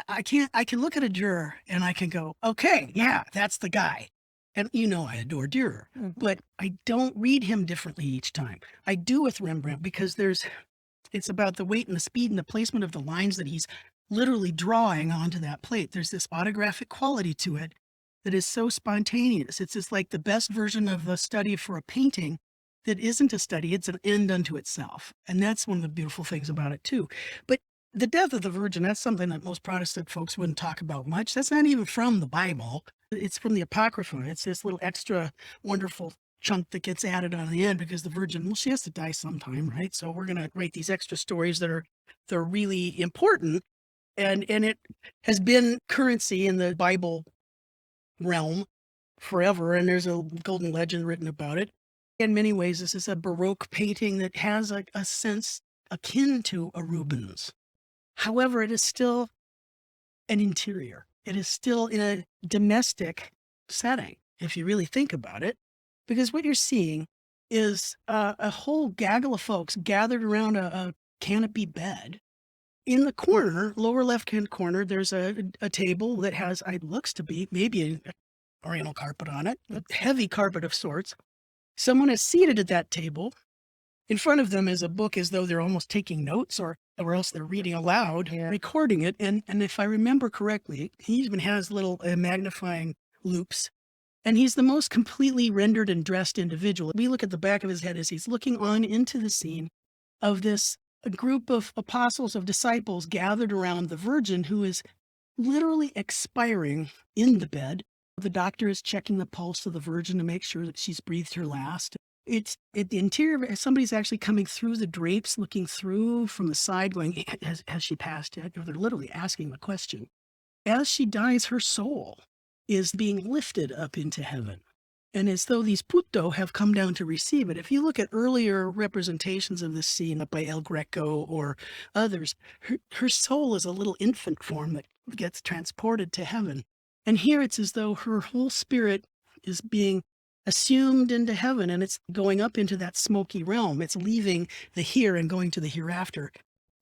I can look at a Dürer and I can go, okay, yeah, that's the guy. And I adore Dürer, but I don't read him differently each time. I do with Rembrandt because it's about the weight and the speed and the placement of the lines that he's literally drawing onto that plate. There's this autographic quality to it that is so spontaneous. It's just like the best version of the study for a painting that isn't a study. It's an end unto itself. And that's one of the beautiful things about it too. But the death of the Virgin, that's something that most Protestant folks wouldn't talk about much. That's not even from the Bible. It's from the Apocrypha. It's this little extra wonderful chunk that gets added on the end because the Virgin, well, she has to die sometime, right? So we're going to write these extra stories that are really important. And it has been currency in the Bible realm forever. And there's a golden legend written about it. In many ways, this is a Baroque painting that has a sense akin to a Rubens. However, it is still an interior. It is still in a domestic setting, if you really think about it, because what you're seeing is a whole gaggle of folks gathered around a canopy bed. In the corner, lower left-hand corner, there's a table that has, it looks to be maybe an oriental carpet on it, a heavy carpet of sorts. Someone is seated at that table. In front of them is a book as though they're almost taking notes or else they're reading aloud, recording it. And if I remember correctly, he even has little magnifying loops. And he's the most completely rendered and dressed individual. We look at the back of his head as he's looking on into the scene of this a group of apostles, of disciples gathered around the Virgin who is literally expiring in the bed. The doctor is checking the pulse of the Virgin to make sure that she's breathed her last. It's at the interior. Somebody's actually coming through the drapes, looking through from the side, going, has she passed yet? Or they're literally asking the question. As she dies, her soul is being lifted up into heaven. And as though these puto have come down to receive it. If you look at earlier representations of this scene up by El Greco or others, her soul is a little infant form that gets transported to heaven. And here it's as though her whole spirit is being assumed into heaven, and it's going up into that smoky realm. It's leaving the here and going to the hereafter.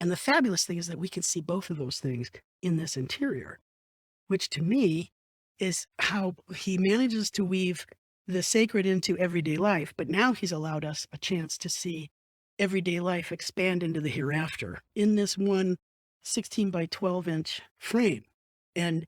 And the fabulous thing is that we can see both of those things in this interior, which to me is how he manages to weave the sacred into everyday life. But now he's allowed us a chance to see everyday life expand into the hereafter in this one 16 by 12 inch frame. And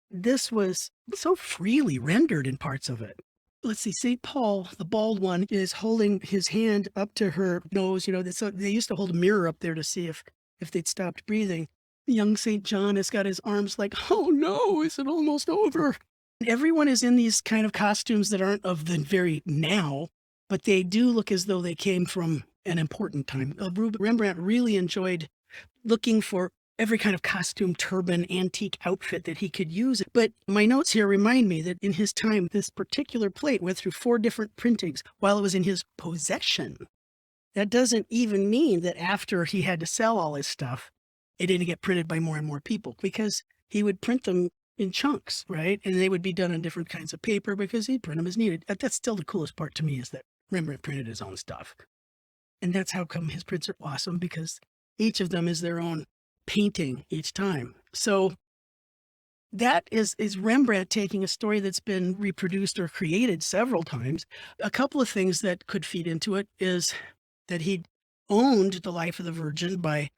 this was so freely rendered in parts of it. Let's see, St. Paul, the bald one, is holding his hand up to her nose. They used to hold a mirror up there to see if they'd stopped breathing. Young St. John has got his arms like, oh no, is it almost over? Everyone is in these kind of costumes that aren't of the very now, but they do look as though they came from an important time. Rembrandt really enjoyed looking for every kind of costume, turban, antique outfit that he could use. But my notes here remind me that in his time, this particular plate went through 4 different printings while it was in his possession. That doesn't even mean that after he had to sell all his stuff, it didn't get printed by more and more people, because he would print them in chunks, right? And they would be done on different kinds of paper because he'd print them as needed. That's still the coolest part to me, is that Rembrandt printed his own stuff. And that's how come his prints are awesome, because each of them is their own painting each time. So that is Rembrandt taking a story that's been reproduced or created several times. A couple of things that could feed into it is that he owned The Life of the Virgin by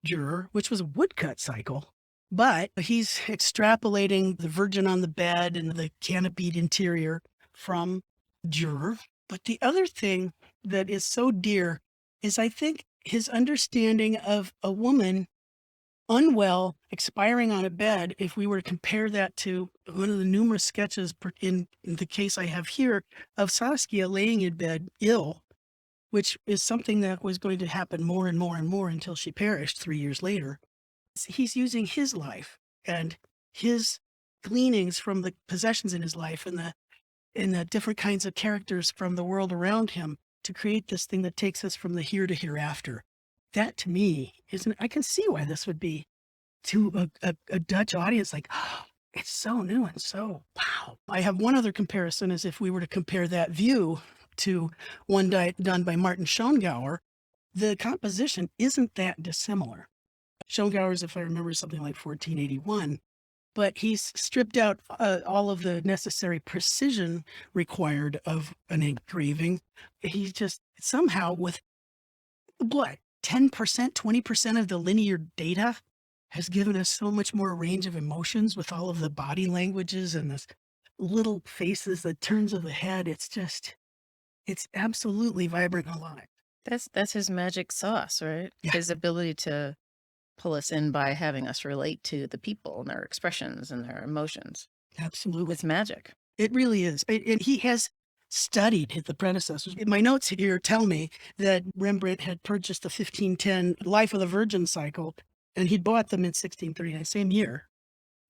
Dürer, which was a woodcut cycle, but he's extrapolating the Virgin on the bed and the canopied interior from Dürer. But the other thing that is so dear is, I think, his understanding of a woman unwell, expiring on a bed, if we were to compare that to one of the numerous sketches in the case I have here of Saskia laying in bed ill, which is something that was going to happen more and more and more until she perished 3 years later. He's using his life and his gleanings from the possessions in his life and the different kinds of characters from the world around him to create this thing that takes us from the here to hereafter. That to me isn't, I can see why this would be to a Dutch audience like, oh, it's so new and so wow. I have one other comparison is if we were to compare that view to one done by Martin Schongauer, the composition isn't that dissimilar. Schongauer's, if I remember, something like 1481, but he's stripped out all of the necessary precision required of an engraving. He's just somehow with what, 10%, 20% of the linear data has given us so much more range of emotions with all of the body languages and the little faces, the turns of the head. It's absolutely vibrant and alive. That's his magic sauce, right? Yeah. His ability to pull us in by having us relate to the people and their expressions and their emotions. Absolutely. It's magic. It really is. And he has studied the predecessors. My notes here tell me that Rembrandt had purchased the 1510 Life of the Virgin cycle, and he'd bought them in 1639, same year.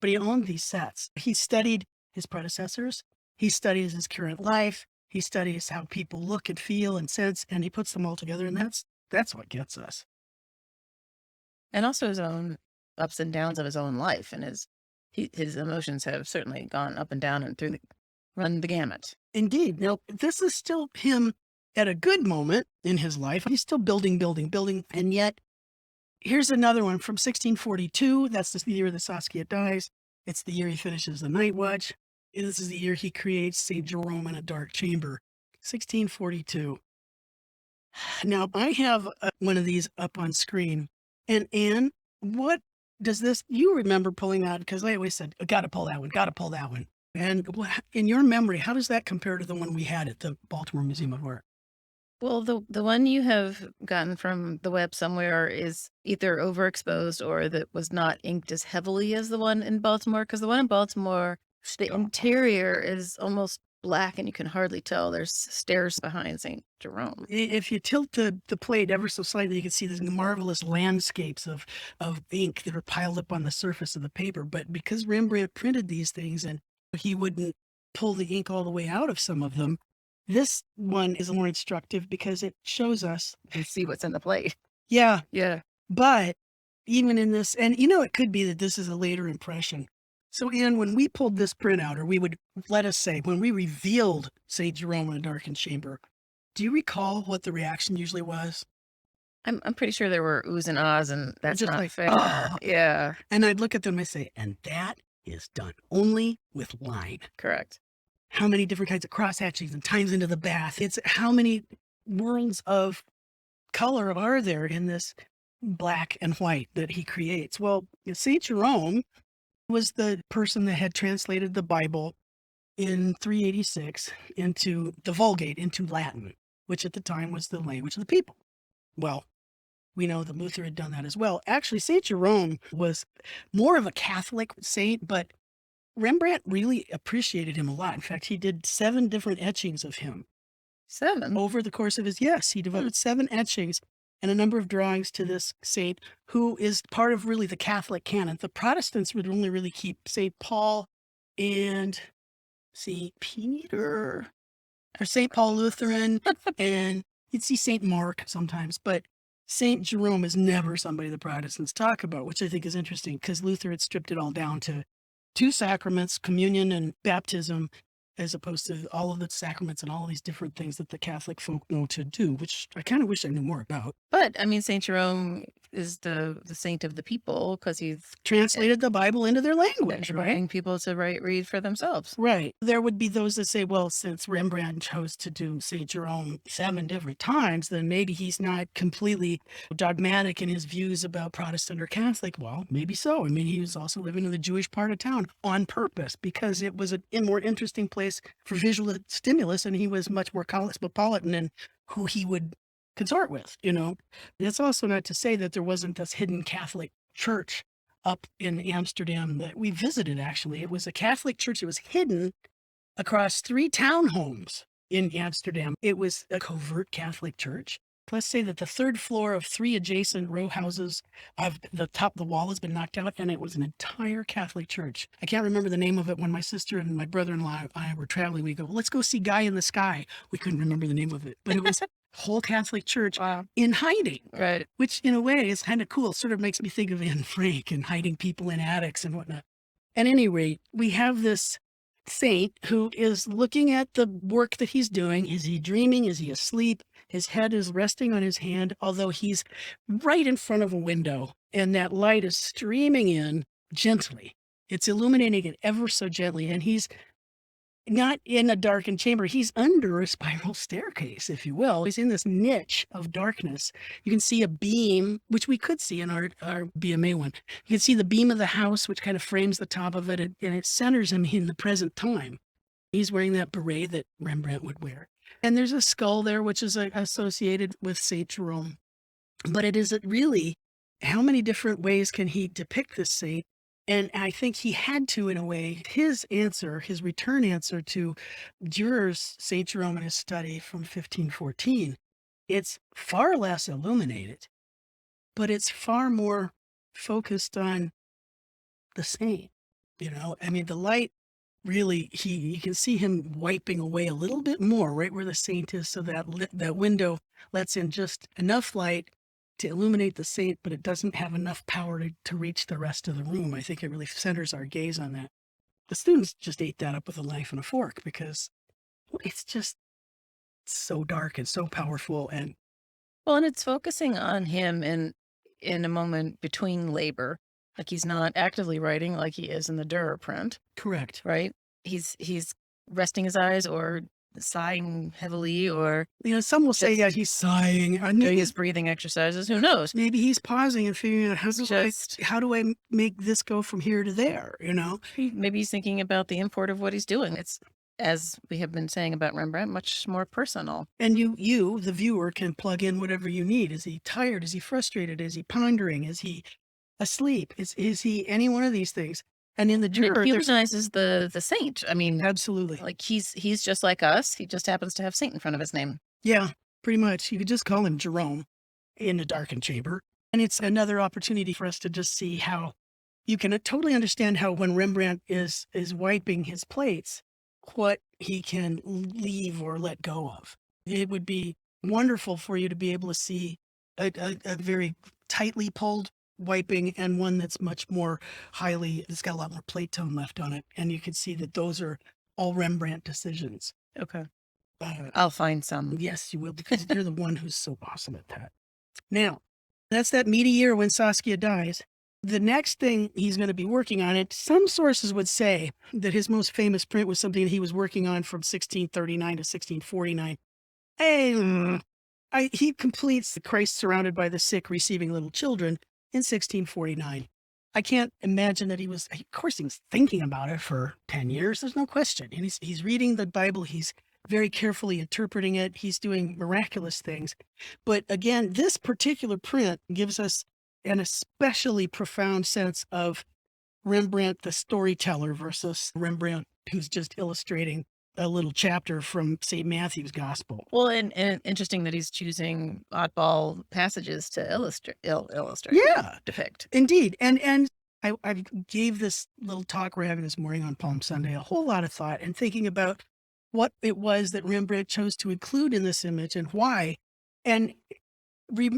But he owned these sets. He studied his predecessors. He studies his current life. He studies how people look and feel and sense, and he puts them all together. And that's what gets us. And also his own ups and downs of his own life, and his emotions have certainly gone up and down and run the gamut. Indeed. Now, this is still him at a good moment in his life. He's still building, building, building. And yet, here's another one from 1642. That's the year that Saskia dies. It's the year he finishes the Night Watch. This is the year he creates St. Jerome in a Dark Chamber. 1642. Now, I have one of these up on screen. And Anne, what does this, you remember pulling that? Because I always said, got to pull that one, got to pull that one. And in your memory, how does that compare to the one we had at the Baltimore Museum of Art? Well, the one you have gotten from the web somewhere is either overexposed or that was not inked as heavily as the one in Baltimore. Because the one in Baltimore, the interior is almost black and you can hardly tell there's stairs behind St. Jerome. If you tilt the plate ever so slightly, you can see these marvelous landscapes of ink that are piled up on the surface of the paper. But because Rembrandt printed these things and he wouldn't pull the ink all the way out of some of them, this one is more instructive because it shows us and see what's in the plate. Yeah. Yeah. But even in this, and it could be that this is a later impression. So, Anne, when we pulled this print out, or we would, let us say, when we revealed St. Jerome in a Darkened Chamber, do you recall what the reaction usually was? I'm pretty sure there were oohs and ahs, and that's just not like, fair. "Oh." Yeah, And I'd look at them and I'd say, and that is done only with line. correct. How many different kinds of cross hatchings and times into the bath? It's how many worlds of color are there in this black and white that he creates? Well, St. Jerome was the person that had translated the Bible in 386 into the Vulgate, into Latin, which at the time was the language of the people. Well, we know that Luther had done that as well. Actually, St. Jerome was more of a Catholic saint, but Rembrandt really appreciated him a lot. In fact, he did 7 different etchings of him. 7? Over the course of his, yes, he devoted 7 etchings and a number of drawings to this saint, who is part of really the Catholic canon. The Protestants would only really keep St. Paul and St. Peter, or St. Paul Lutheran, and you'd see St. Mark sometimes, but St. Jerome is never somebody the Protestants talk about, which I think is interesting because Luther had stripped it all down to 2 sacraments, communion and baptism, as opposed to all of the sacraments and all of these different things that the Catholic folk know to do, which I kind of wish I knew more about. But, I mean, St. Jerome is the saint of the people because he's Translated the Bible into their language, right? inviting people to read for themselves. Right. There would be those that say, well, since Rembrandt chose to do St. Jerome 7 different times, then maybe he's not completely dogmatic in his views about Protestant or Catholic. Well, maybe so. I mean, he was also living in the Jewish part of town on purpose because it was a more interesting place for visual stimulus, and he was much more cosmopolitan in who he would consort with, It's also not to say that there wasn't this hidden Catholic church up in Amsterdam that we visited, actually. It was a Catholic church. It was hidden across 3 townhomes in Amsterdam. It was a covert Catholic church. Let's say that the 3rd floor of 3 adjacent row houses of the top of the wall has been knocked out, and it was an entire Catholic church. I can't remember the name of it. When my sister and my brother-in-law and I were traveling, we go, let's go see Guy in the Sky. We couldn't remember the name of it, but it was a whole Catholic church Wow. in hiding, Right. which in a way is kind of cool. It sort of makes me think of Anne Frank and hiding people in attics and whatnot. At any rate, we have this saint who is looking at the work that he's doing. Is he dreaming? Is he asleep? His head is resting on his hand, although he's right in front of a window, and that light is streaming in gently. It's illuminating it ever so gently, and he's not in a darkened chamber. He's under a spiral staircase, if you will. He's in this niche of darkness. You can see a beam, which we could see in our BMA one. You can see the beam of the house, which kind of frames the top of it, and it centers him in the present time. He's wearing that beret that Rembrandt would wear. And there's a skull there, which is associated with St. Jerome. But it isn't really, how many different ways can he depict this saint? And I think he had to, in a way. His answer, his return answer to Dürer's St. Jerome in his study from 1514, it's far less illuminated, but it's far more focused on the saint. I mean, the light really, you can see him wiping away a little bit more right where the saint is, so that that window lets in just enough light to illuminate the saint, but it doesn't have enough power to reach the rest of the room. I think it really centers our gaze on that. The students just ate that up with a knife and a fork because it's just so dark and so powerful. And Well, and it's focusing on him in a moment between labor. Like he's not actively writing like he is in the Dürer print, correct. right? He's resting his eyes or sighing heavily, or Some will say, Just yeah, he's sighing. doing his breathing exercises. Who knows? Maybe he's pausing and figuring out Just- how do I make this go from here to there, Maybe he's thinking about the import of what he's doing. It's, as we have been saying about Rembrandt, much more personal. And you, the viewer, can plug in whatever you need. Is he tired? Is he frustrated? Is he pondering? Is he asleep? Is he any one of these things? And in the And it Dürer, there's humanizes the saint. I mean, absolutely. like he's just like us. He just happens to have saint in front of his name. Yeah, pretty much. You could just call him Jerome in a darkened chamber. And it's another opportunity for us to just see how you can totally understand how when Rembrandt is wiping his plates, what he can leave or let go of. It would be wonderful for you to be able to see a very tightly pulled wiping and one that's much more it's got a lot more plate tone left on it. And you can see that those are all Rembrandt decisions. Okay. Uh, I'll find some. Yes, you will, because you're the one who's so awesome at that. Now, that's that meaty year when Saskia dies. The next thing he's going to be working on it, some sources would say that his most famous print was something that he was working on from 1639 to 1649. He completes the Christ surrounded by the sick, receiving little children in 1649. I can't imagine that of course he was thinking about it for 10 years. There's no question. And he's reading the Bible. He's very carefully interpreting it. He's doing miraculous things. But again, this particular print gives us an especially profound sense of Rembrandt, the storyteller, versus Rembrandt, who's just illustrating a little chapter from St. Matthew's Gospel. Well, and interesting that he's choosing oddball passages to illustrate. Yeah, Depict. indeed. And I gave this little talk we're having this morning on Palm Sunday a whole lot of thought and thinking about what it was that Rembrandt chose to include in this image and why. And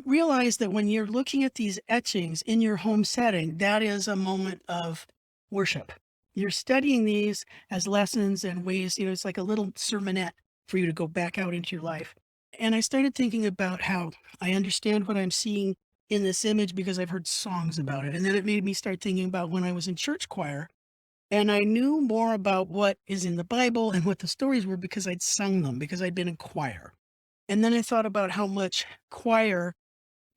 realize that when you're looking at these etchings in your home setting, that is a moment of worship. You're studying these as lessons and ways, it's like a little sermonette for you to go back out into your life. And I started thinking about how I understand what I'm seeing in this image because I've heard songs about it. And then it made me start thinking about when I was in church choir and I knew more about what is in the Bible and what the stories were because I'd sung them, because I'd been in choir. And then I thought about how much choir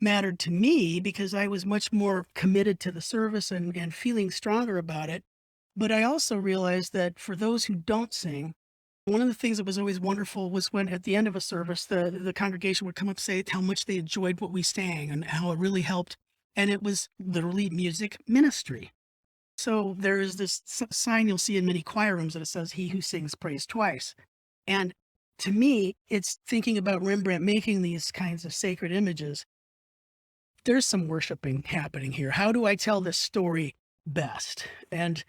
mattered to me because I was much more committed to the service and feeling stronger about it. But I also realized that for those who don't sing, one of the things that was always wonderful was when at the end of a service, the congregation would come up and say how much they enjoyed what we sang and how it really helped and it was literally music ministry. So there is this sign you'll see in many choir rooms that it says, "He who sings prays twice." And to me, it's thinking about Rembrandt making these kinds of sacred images. There's some worshiping happening here. How do I tell this story best? And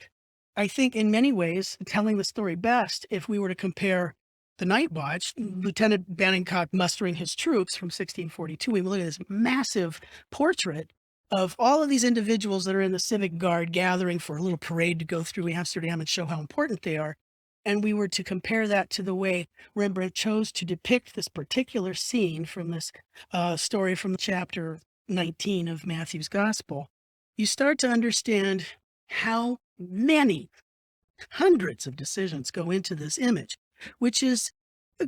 I think in many ways, telling the story best, if we were to compare the Night Watch, Lieutenant Banningcock mustering his troops from 1642, we look at this massive portrait of all of these individuals that are in the civic guard gathering for a little parade to go through Amsterdam and show how important they are. And we were to compare that to the way Rembrandt chose to depict this particular scene from this story from chapter 19 of Matthew's Gospel, you start to understand how many hundreds of decisions go into this image, which is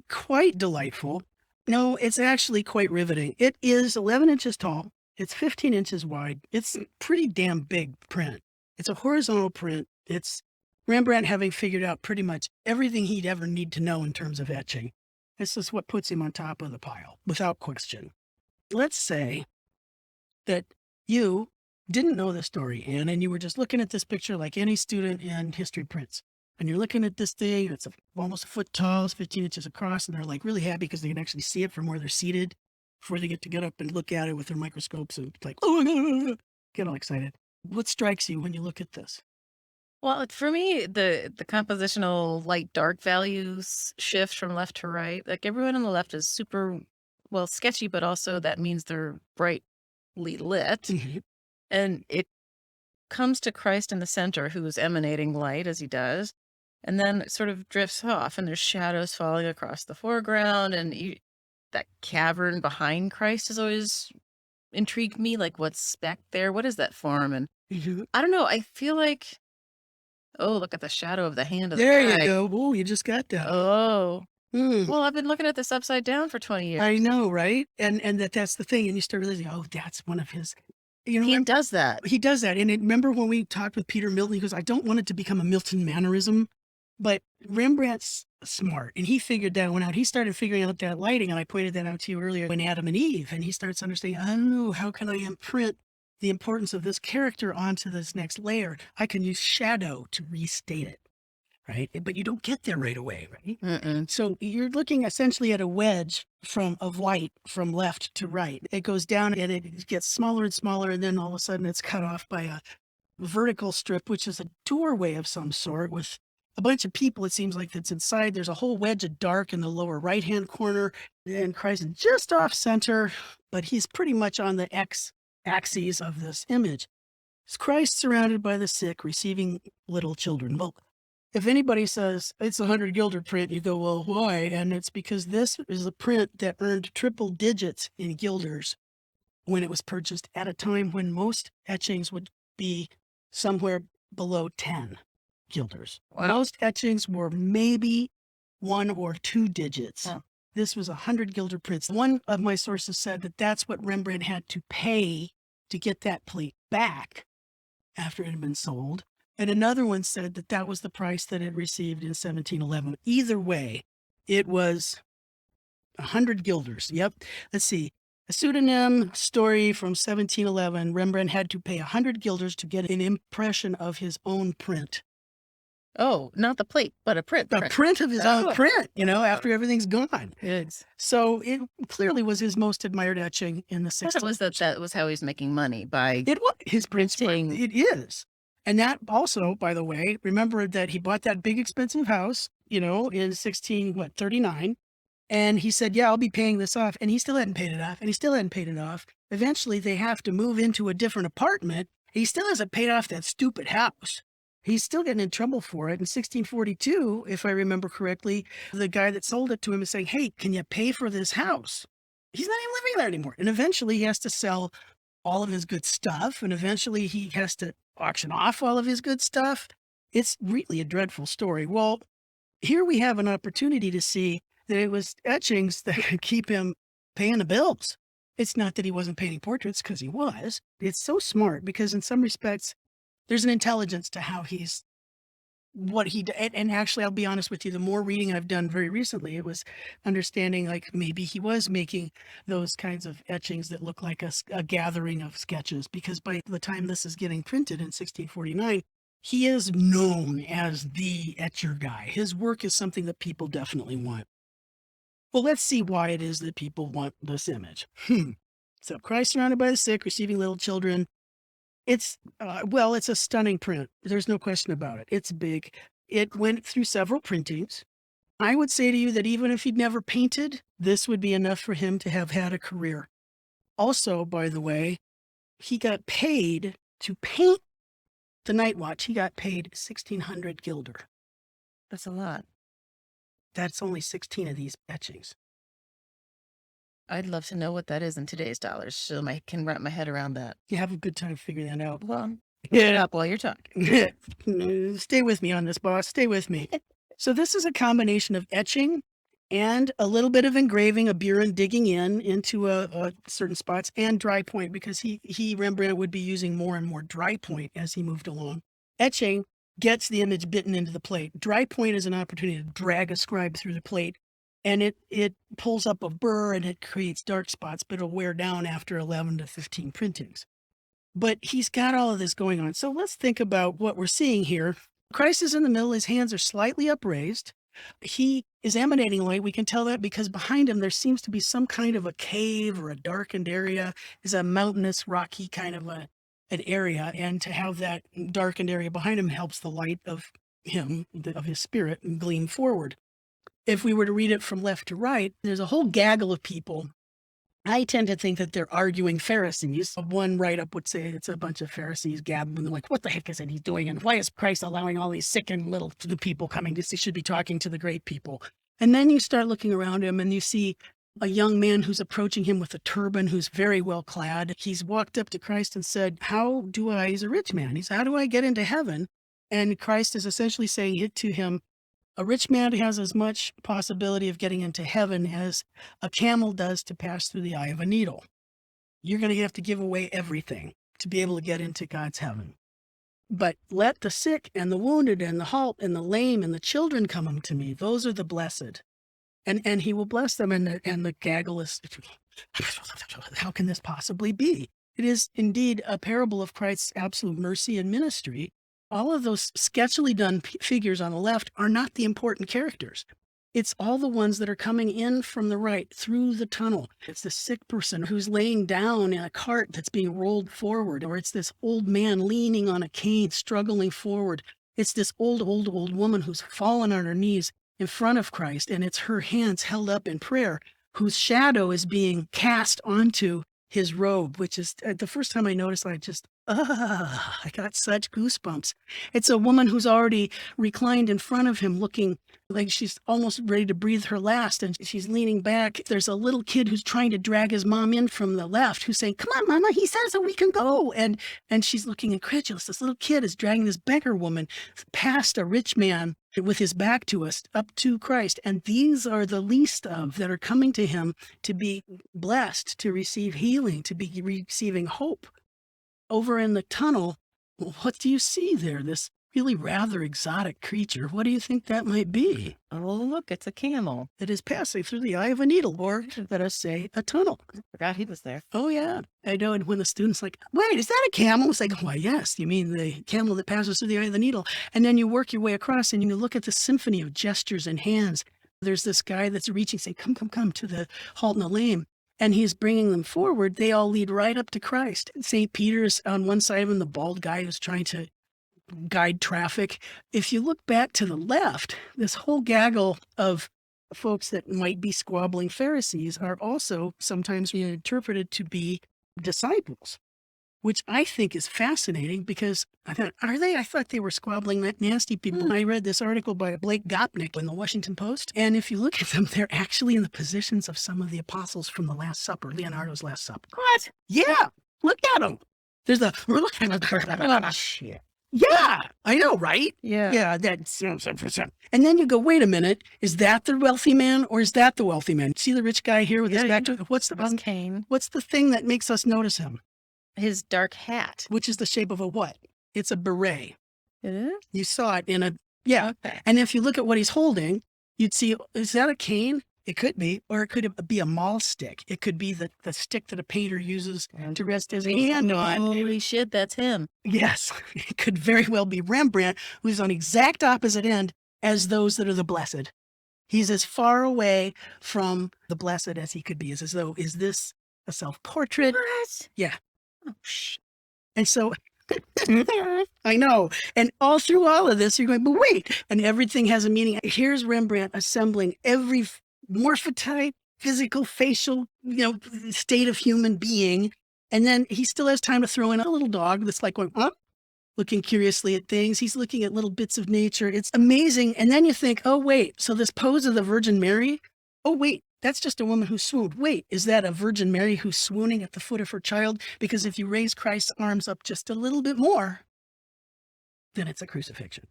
quite delightful. No, it's actually quite riveting. It is 11 inches tall. It's 15 inches wide. It's pretty damn big print. It's a horizontal print. It's Rembrandt having figured out pretty much everything he'd ever need to know in terms of etching. This is what puts him on top of the pile, without question. Let's say that you didn't know the story, Anne, and you were just looking at this picture like any student in history prints. And you're looking at this thing, it's almost a foot tall, it's 15 inches across, and they're like really happy because they can actually see it from where they're seated before they get up and look at it with their microscopes and like, oh, get all excited. What strikes you when you look at this? Well, for me, the compositional light dark values shift from left to right. Like everyone on the left is super well sketchy, but also that means they're brightly lit. Mhm. And it comes to Christ in the center, who is emanating light as he does, and then it sort of drifts off, and there's shadows falling across the foreground, and that cavern behind Christ has always intrigued me. Like, what's back there? What is that form? And Mhm. I don't know. I feel like, oh, look at the shadow of the hand of the There you guy. go. Oh, you just got that. Oh, Mm. well, I've been looking at this upside down for 20 years. I know, right? And that's the thing. And you start realizing, oh, that's one of his, He does that. he does that. And remember when we talked with Peter Milton, he goes, I don't want it to become a Milton mannerism, but Rembrandt's smart. And he figured that one out. He started figuring out that lighting. And I pointed that out to you earlier when Adam and Eve, and he starts understanding, oh, how can I imprint the importance of this character onto this next layer? I can use shadow to restate it. Right. But you don't get there right away. Right. Mm-mm. So you're looking essentially at a wedge of light from left to right. It goes down and it gets smaller and smaller. And then all of a sudden it's cut off by a vertical strip, which is a doorway of some sort with a bunch of people. It seems like that's inside. There's a whole wedge of dark in the lower right-hand corner. And Christ is just off center, but he's pretty much on the X axis of this image. Is Christ surrounded by the sick, receiving little children? Well, if anybody says it's a 100 guilder print, you go, well, why? And it's because this is a print that earned triple digits in guilders when it was purchased at a time when most etchings would be somewhere below 10 guilders. Wow. Most etchings were maybe 1 or 2 digits. Wow. This was 100 guilder prints. One of my sources said that that's what Rembrandt had to pay to get that plate back after it had been sold. And another one said that that was the price that it received in 1711. Either way, it was 100 guilders. Yep. Let's see. A pseudonym story from 1711. Rembrandt had to pay 100 guilders to get an impression of his own print. Oh, not the plate, but a print. A print of his own Oh. print, after everything's gone. It's So it clearly was his most admired etching in the I 60s. thought it was that was how he's making money by It was his prints. printing. It is. And that also, by the way, remember that he bought that big expensive house, in 39. And he said, yeah, I'll be paying this off. And he still hadn't paid it off. And he still hadn't paid it off. Eventually they have to move into a different apartment. He still hasn't paid off that stupid house. He's still getting in trouble for it. In 1642, if I remember correctly, the guy that sold it to him is saying, hey, can you pay for this house? He's not even living there anymore. And eventually he has to sell all of his good stuff. And eventually he has to auction off all of his good stuff. It's really a dreadful story. Well, here we have an opportunity to see that it was etchings that could keep him paying the bills. It's not that he wasn't painting portraits, because he was. It's so smart because in some respects, there's an intelligence to how he's what he did. And actually, I'll be honest with you, the more reading I've done very recently, it was understanding like maybe he was making those kinds of etchings that look like a gathering of sketches, because by the time this is getting printed in 1649, he is known as the etcher guy. His work is something that people definitely want. Well, let's see why it is that people want this image. So Christ surrounded by the sick, receiving little children. It's a stunning print. There's no question about it. It's big. It went through several printings. I would say to you that even if he'd never painted, this would be enough for him to have had a career. Also, by the way, he got paid to paint the Night Watch. He got paid 1,600 guilder. That's a lot. That's only 16 of these etchings. I'd love to know what that is in today's dollars, so I can wrap my head around that. You have a good time figuring that out. Well, get it up while you're talking. Stay with me on this, boss. Stay with me. So this is a combination of etching and a little bit of engraving, a Buren digging into a certain spots, and dry point, because Rembrandt would be using more and more dry point as he moved along. Etching gets the image bitten into the plate. Dry point is an opportunity to drag a scribe through the plate, and it pulls up a burr and it creates dark spots, but it'll wear down after 11 to 15 printings. But he's got all of this going on. So let's think about what we're seeing here. Christ is in the middle. His hands are slightly upraised. He is emanating light. We can tell that because behind him there seems to be some kind of a cave or a darkened area. Is a mountainous, rocky kind of an area. And to have that darkened area behind him helps the light of him, of his spirit, gleam forward. If we were to read it from left to right, there's a whole gaggle of people. I tend to think that they're arguing Pharisees. One write-up would say it's a bunch of Pharisees gabbing, like, what the heck is it he's doing? And why is Christ allowing all these sick and little the people coming? He should be talking to the great people. And then you start looking around him and you see a young man who's approaching him with a turban, who's very well clad. He's walked up to Christ and said, he's a rich man. How do I get into heaven? And Christ is essentially saying it to him. A rich man has as much possibility of getting into heaven as a camel does to pass through the eye of a needle. You're going to have to give away everything to be able to get into God's heaven. But let the sick and the wounded and the halt and the lame and the children come unto me. Those are the blessed. And he will bless them. And the gaggle is, how can this possibly be? It is indeed a parable of Christ's absolute mercy and ministry. All of those sketchily done figures on the left are not the important characters. It's all the ones that are coming in from the right through the tunnel. It's the sick person who's laying down in a cart that's being rolled forward, or it's this old man leaning on a cane, struggling forward. It's this old woman who's fallen on her knees in front of Christ, and it's her hands held up in prayer, whose shadow is being cast onto his robe, which is the first time I noticed, I got such goosebumps. It's a woman who's already reclined in front of him, looking like she's almost ready to breathe her last, and she's leaning back. There's a little kid who's trying to drag his mom in from the left, who's saying, come on, Mama, he says that we can go. And she's looking incredulous. This little kid is dragging this beggar woman past a rich man with his back to us, up to Christ. And these are the least of that are coming to him to be blessed, to receive healing, to be receiving hope. Over in the tunnel, what do you see there? This really rather exotic creature. What do you think that might be? Oh, look, it's a camel. It is passing through the eye of a needle, or let us say a tunnel. I forgot he was there. Oh, yeah. I know. And when the student's like, wait, is that a camel? It's like, why, yes. You mean the camel that passes through the eye of the needle. And then you work your way across and you look at the symphony of gestures and hands. There's this guy that's reaching, saying, come to the halt and the lame. And he's bringing them forward. They all lead right up to Christ. St. Peter's on one side of him, the bald guy who's trying to guide traffic. If you look back to the left, this whole gaggle of folks that might be squabbling Pharisees are also sometimes interpreted to be disciples, which I think is fascinating because I thought, are they? I thought they were squabbling that nasty people. I read this article by Blake Gopnik in the Washington Post. And if you look at them, they're actually in the positions of some of the apostles from the Last Supper, Leonardo's Last Supper. What? Yeah. Look at them. There's yeah, I know, right? Yeah. Yeah, that's. And then you go, wait a minute, is that the wealthy man or is that the wealthy man? See the rich guy here with his back to it? What's cane? What's the thing that makes us notice him? His dark hat. Which is the shape of a what? It's a beret. It is? You saw it in Yeah. Okay. And if you look at what he's holding, you'd see, is that a cane? It could be, or it could be a maul stick. It could be the stick that a painter uses to rest his hand on. Holy shit, that's him. Yes, it could very well be Rembrandt, who's on exact opposite end as those that are the blessed. He's as far away from the blessed as he could be. It's as though, is this a self-portrait? What? Yeah. Oh, shit. And so I know. And all through all of this, you're going, but wait. And everything has a meaning. Here's Rembrandt assembling every morphotype, physical, facial, state of human being. And then he still has time to throw in a little dog that's like going, huh? Looking curiously at things. He's looking at little bits of nature. It's amazing. And then you think, oh, wait, so this pose of the Virgin Mary, oh, wait, that's just a woman who swooned. Wait, is that a Virgin Mary who's swooning at the foot of her child? Because if you raise Christ's arms up just a little bit more, then it's a crucifixion.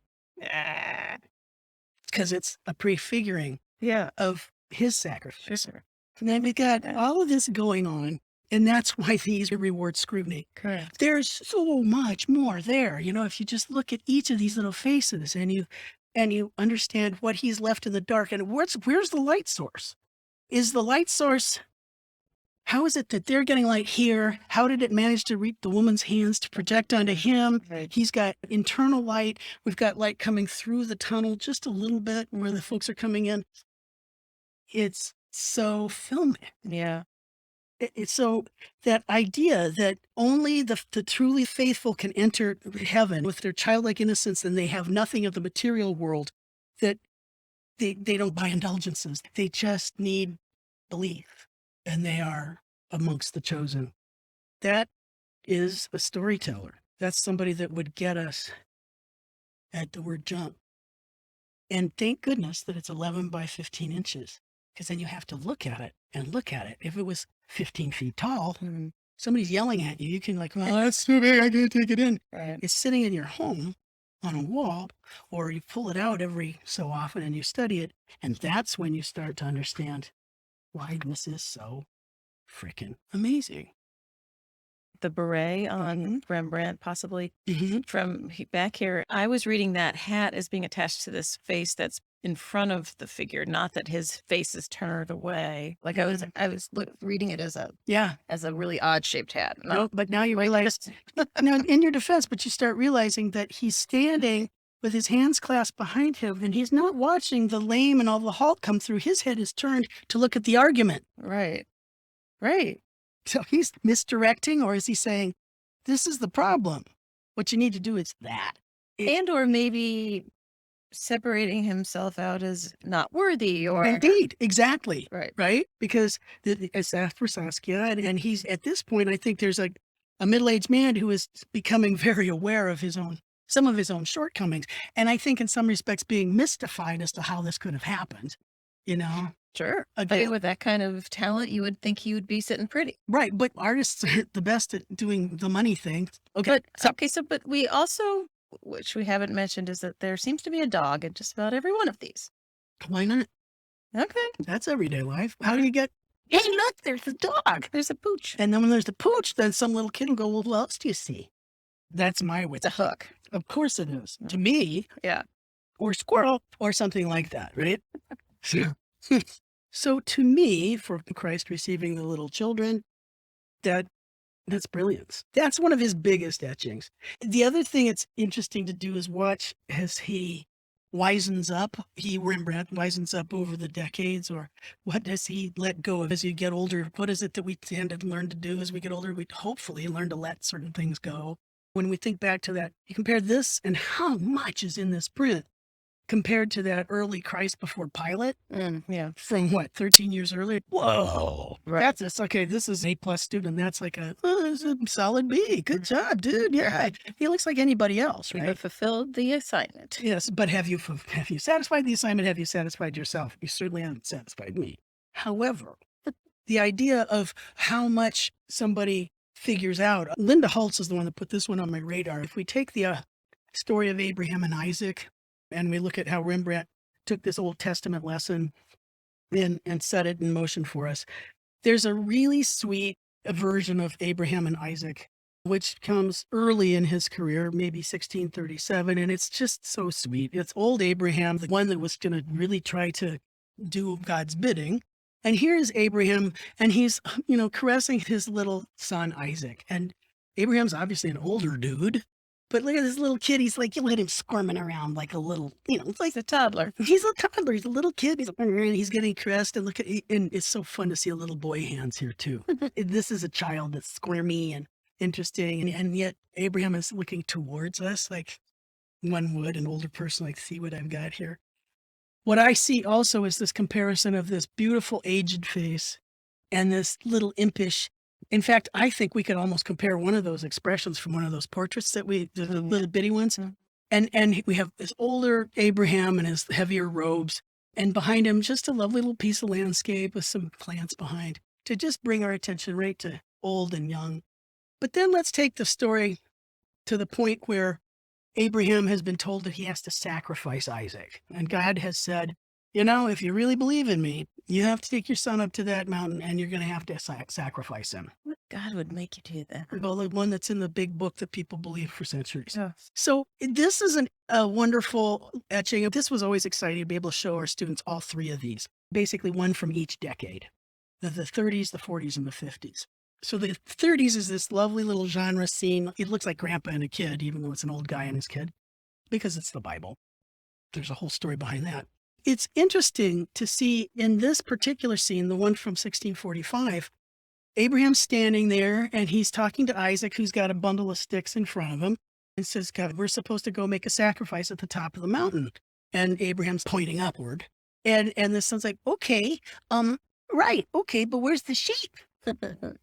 Because it's a prefiguring of his sacrifice. Sure. And then we got all of this going on. And that's why these reward scrutiny. Correct. There's so much more there. If you just look at each of these little faces and you understand what he's left in the dark and where's the light source? Is the light source, how is it that they're getting light here? How did it manage to reach the woman's hands to project onto him? Right. He's got internal light. We've got light coming through the tunnel just a little bit where the folks are coming in. It's so filmic. Yeah. It's so that idea that only the truly faithful can enter heaven with their childlike innocence and they have nothing of the material world, that they don't buy indulgences. They just need belief and they are amongst the chosen. That is a storyteller. That's somebody that would get us at the word jump. And thank goodness that it's 11 by 15 inches, because then you have to look at it and look at it. If it was 15 feet tall, somebody's yelling at you. You can well, that's too big. I can't take it in. Right. It's sitting in your home on a wall, or you pull it out every so often and you study it. And that's when you start to understand why this is so freaking amazing. The beret on Rembrandt, possibly from back here. I was reading that hat as being attached to this face that's in front of the figure, not that his face is turned away. Like I was reading it as a really odd shaped hat. No, but now you realize, now in your defense, but you start realizing that he's standing with his hands clasped behind him and he's not watching the lame and all the halt come through. His head is turned to look at the argument. Right. So he's misdirecting, or is he saying, this is the problem? What you need to do is that. And or maybe separating himself out as not worthy, or Indeed, exactly. Right. Because it's after Saskia, and he's at this point, I think there's a middle-aged man who is becoming very aware of some of his own shortcomings. And I think in some respects being mystified as to how this could have happened, Sure. Again, But with that kind of talent, you would think he would be sitting pretty. Right. But artists are the best at doing the money thing. Okay. But we also, which we haven't mentioned, is that there seems to be a dog in just about every one of these. Why not? Okay. That's everyday life. How do you get, hey, look, there's the dog. There's a pooch. And then when there's the pooch, then some little kid will go, well, what else do you see? That's my wit. It's a hook. Of course it is. To me. Yeah. Or squirrel or something like that, right? So to me, for Christ receiving the little children, that's brilliance. That's one of his biggest etchings. The other thing it's interesting to do is watch as he wisens up. Rembrandt wisens up over the decades, or what does he let go of as you get older? What is it that we tend to learn to do as we get older? We hopefully learn to let certain things go. When we think back to that, you compare this and how much is in this print compared to that early Christ before Pilate. Yeah. From what, 13 years earlier? Whoa. Right. Okay, this is A+ student. That's like it's a solid B. Good job, dude. Yeah. He looks like anybody else, You right? have fulfilled the assignment. Yes, but have you satisfied the assignment? Have you satisfied yourself? You certainly haven't satisfied me. However, the idea of how much somebody figures out, Linda Holtz is the one that put this one on my radar. If we take the story of Abraham and Isaac, and we look at how Rembrandt took this Old Testament lesson and set it in motion for us, there's a really sweet version of Abraham and Isaac which comes early in his career, maybe 1637. And it's just so sweet. It's old Abraham, the one that was going to really try to do God's bidding. And here's Abraham, and he's, caressing his little son, Isaac. And Abraham's obviously an older dude, but look at this little kid. He's like, you let him squirming around like a little, it's like He's a toddler. he's a toddler. He's a little kid. He's getting caressed. And and it's so fun to see a little boy hands here too. This is a child that's squirmy and interesting. And yet Abraham is looking towards us like one would, an older person, like, see what I've got here. What I see also is this comparison of this beautiful aged face and this little impish. In fact, I think we could almost compare one of those expressions from one of those portraits that the little bitty ones. Mm. And we have this older Abraham in his heavier robes, and behind him, just a lovely little piece of landscape with some plants behind to just bring our attention right to old and young. But then let's take the story to the point where Abraham has been told that he has to sacrifice Isaac. And God has said, if you really believe in me, you have to take your son up to that mountain and you're going to have to sacrifice him. What God would make you do that? Well, the one that's in the big book that people believe for centuries. Oh. So this is a wonderful etching. This was always exciting to be able to show our students all three of these, basically one from each decade, the 30s, the 40s, and the 50s. So the 30s is this lovely little genre scene. It looks like grandpa and a kid, even though it's an old guy and his kid, because it's the Bible. There's a whole story behind that. It's interesting to see in this particular scene, the one from 1645, Abraham's standing there and he's talking to Isaac, who's got a bundle of sticks in front of him, and says, God, we're supposed to go make a sacrifice at the top of the mountain. And Abraham's pointing upward. And the son's like, okay, right, okay, but where's the sheep?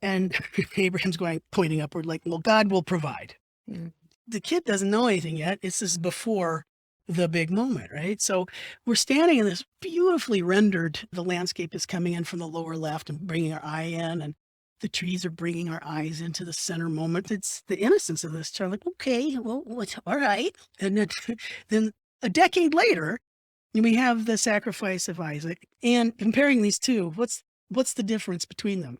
And Abraham's pointing upward like, well, God will provide. Mm. The kid doesn't know anything yet. This is before the big moment, right? So we're standing in this beautifully rendered, the landscape is coming in from the lower left and bringing our eye in, and the trees are bringing our eyes into the center moment. It's the innocence of this child. Like, okay, well, what's all right. And then a decade later, we have the sacrifice of Isaac. And comparing these two, what's the difference between them?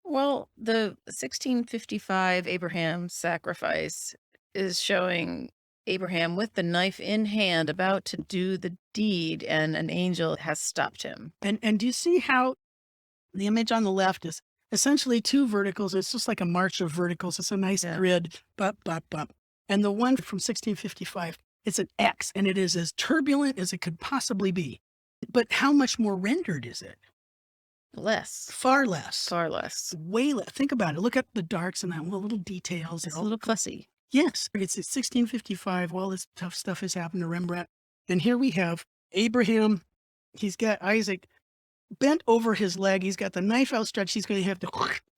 Well, the 1655 Abraham sacrifice is showing Abraham with the knife in hand about to do the deed, and an angel has stopped him. And do you see how the image on the left is essentially two verticals? It's just like a march of verticals. It's a nice grid, bop, bop, bop. And the one from 1655, it's an X, and it is as turbulent as it could possibly be. But how much more rendered is it? Less. Far less. Far less. Way less. Think about it. Look at the darks and that little details. It's a little fussy. Yes. It's 1655. All this tough stuff has happened to Rembrandt. And here we have Abraham. He's got Isaac bent over his leg. He's got the knife outstretched. He's going to have to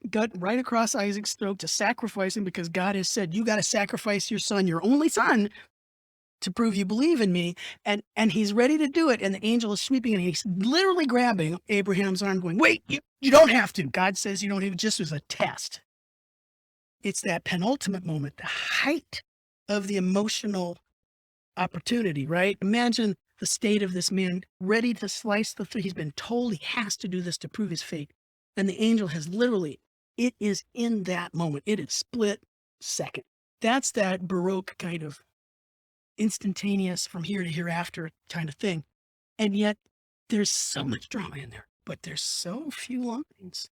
gut right across Isaac's throat to sacrifice him, because God has said, you got to sacrifice your son, your only son, to prove you believe in me. And he's ready to do it. And the angel is sweeping and he's literally grabbing Abraham's arm going, wait, you don't have to. God says you don't have, just as a test. It's that penultimate moment, the height of the emotional opportunity, right? Imagine the state of this man, ready to slice the throat. He's been told he has to do this to prove his faith. And the angel has literally, it is in that moment. It is split second. That's that Baroque kind of instantaneous from here to hereafter kind of thing. And yet there's so much drama in there, but there's so few lines.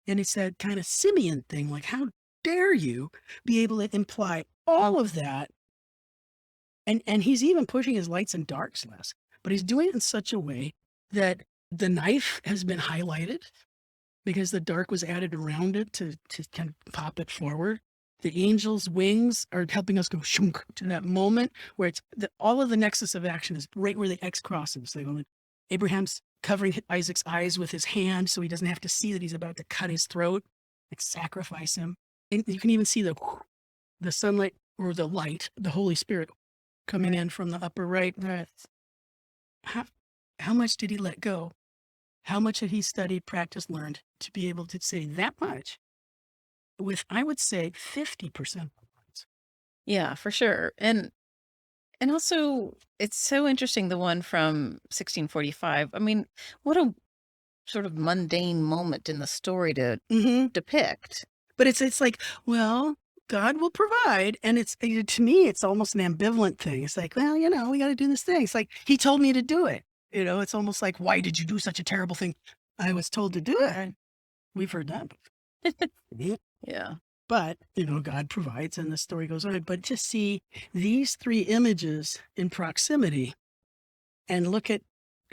And it's that kind of simian thing, like, how dare you be able to imply all of that? And he's even pushing his lights and darks less, but he's doing it in such a way that the knife has been highlighted because the dark was added around it to kind of pop it forward. The angel's wings are helping us go shunk to that moment where it's all of the nexus of action is right where the X crosses. Abraham's covering Isaac's eyes with his hand so he doesn't have to see that he's about to cut his throat, like sacrifice him. And you can even see the sunlight or the light, the Holy Spirit coming in from the upper right. How much did he let go? How much had he studied, practiced, learned to be able to say that much with, I would say, 50%? Yeah, for sure. And also, it's so interesting, the one from 1645. I mean, what a sort of mundane moment in the story to depict. But it's like, well, God will provide. And to me, it's almost an ambivalent thing. It's like, well, we got to do this thing. It's like, he told me to do it. It's almost like, why did you do such a terrible thing? I was told to do it. We've heard that before. Yeah. But, God provides and the story goes on. But just see these three images in proximity and look at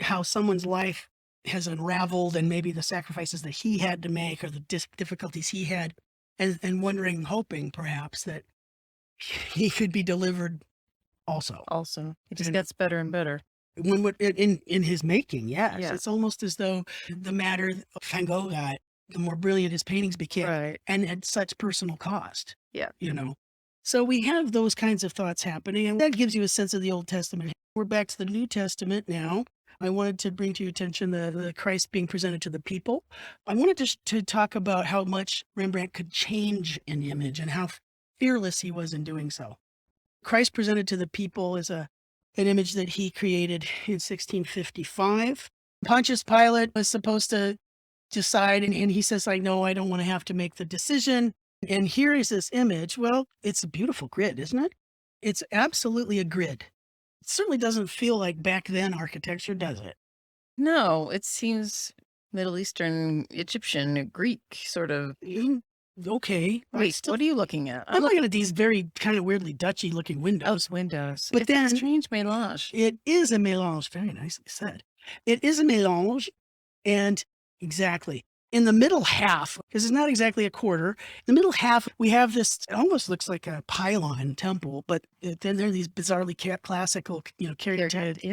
how someone's life has unraveled and maybe the sacrifices that he had to make or the difficulties he had, and wondering, hoping perhaps that he could be delivered also. It just gets better and better. In his making, yes. Yeah. It's almost as though the madder Van Gogh got, the more brilliant his paintings became, Right. and at such personal cost. Yeah. So we have those kinds of thoughts happening, and that gives you a sense of the Old Testament. We're back to the New Testament now. I wanted to bring to your attention the Christ being presented to the people. I wanted to talk about how much Rembrandt could change an image and how fearless he was in doing so. Christ presented to the people is an image that he created in 1655. Pontius Pilate was supposed to decide, and he says, no, I don't want to have to make the decision. And here is this image. Well, it's a beautiful grid, isn't it? It's absolutely a grid. It certainly doesn't feel like back then architecture, does it? No, it seems Middle Eastern, Egyptian, Greek sort of. Okay. Wait, what are you looking at? I'm looking at these very kind of weirdly Dutchy looking windows. Oh, windows. But it's then a strange mélange. It is a mélange. Very nicely said. It is a mélange. And exactly. In the middle half, because it's not exactly a quarter, the middle half, we have this, it almost looks like a pylon temple, but then there are these bizarrely classical, characterized,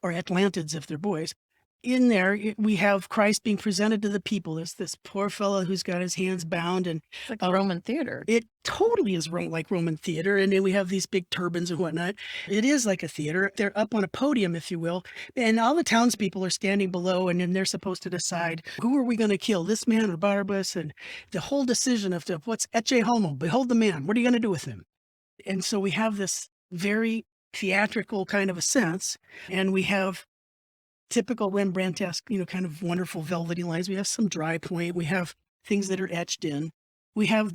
or Atlantids if they're boys. In there, we have Christ being presented to the people. There's this poor fellow who's got his hands bound, and it's like Roman theater. It totally is like Roman theater. And then we have these big turbans and whatnot. It is like a theater. They're up on a podium, if you will. And all the townspeople are standing below, and then they're supposed to decide, who are we going to kill, this man or Barabbas? And the whole decision of what's ecce homo, behold the man. What are you going to do with him? And so we have this very theatrical kind of a sense. And we have typical Rembrandt-esque, kind of wonderful velvety lines. We have some dry point. We have things that are etched in. We have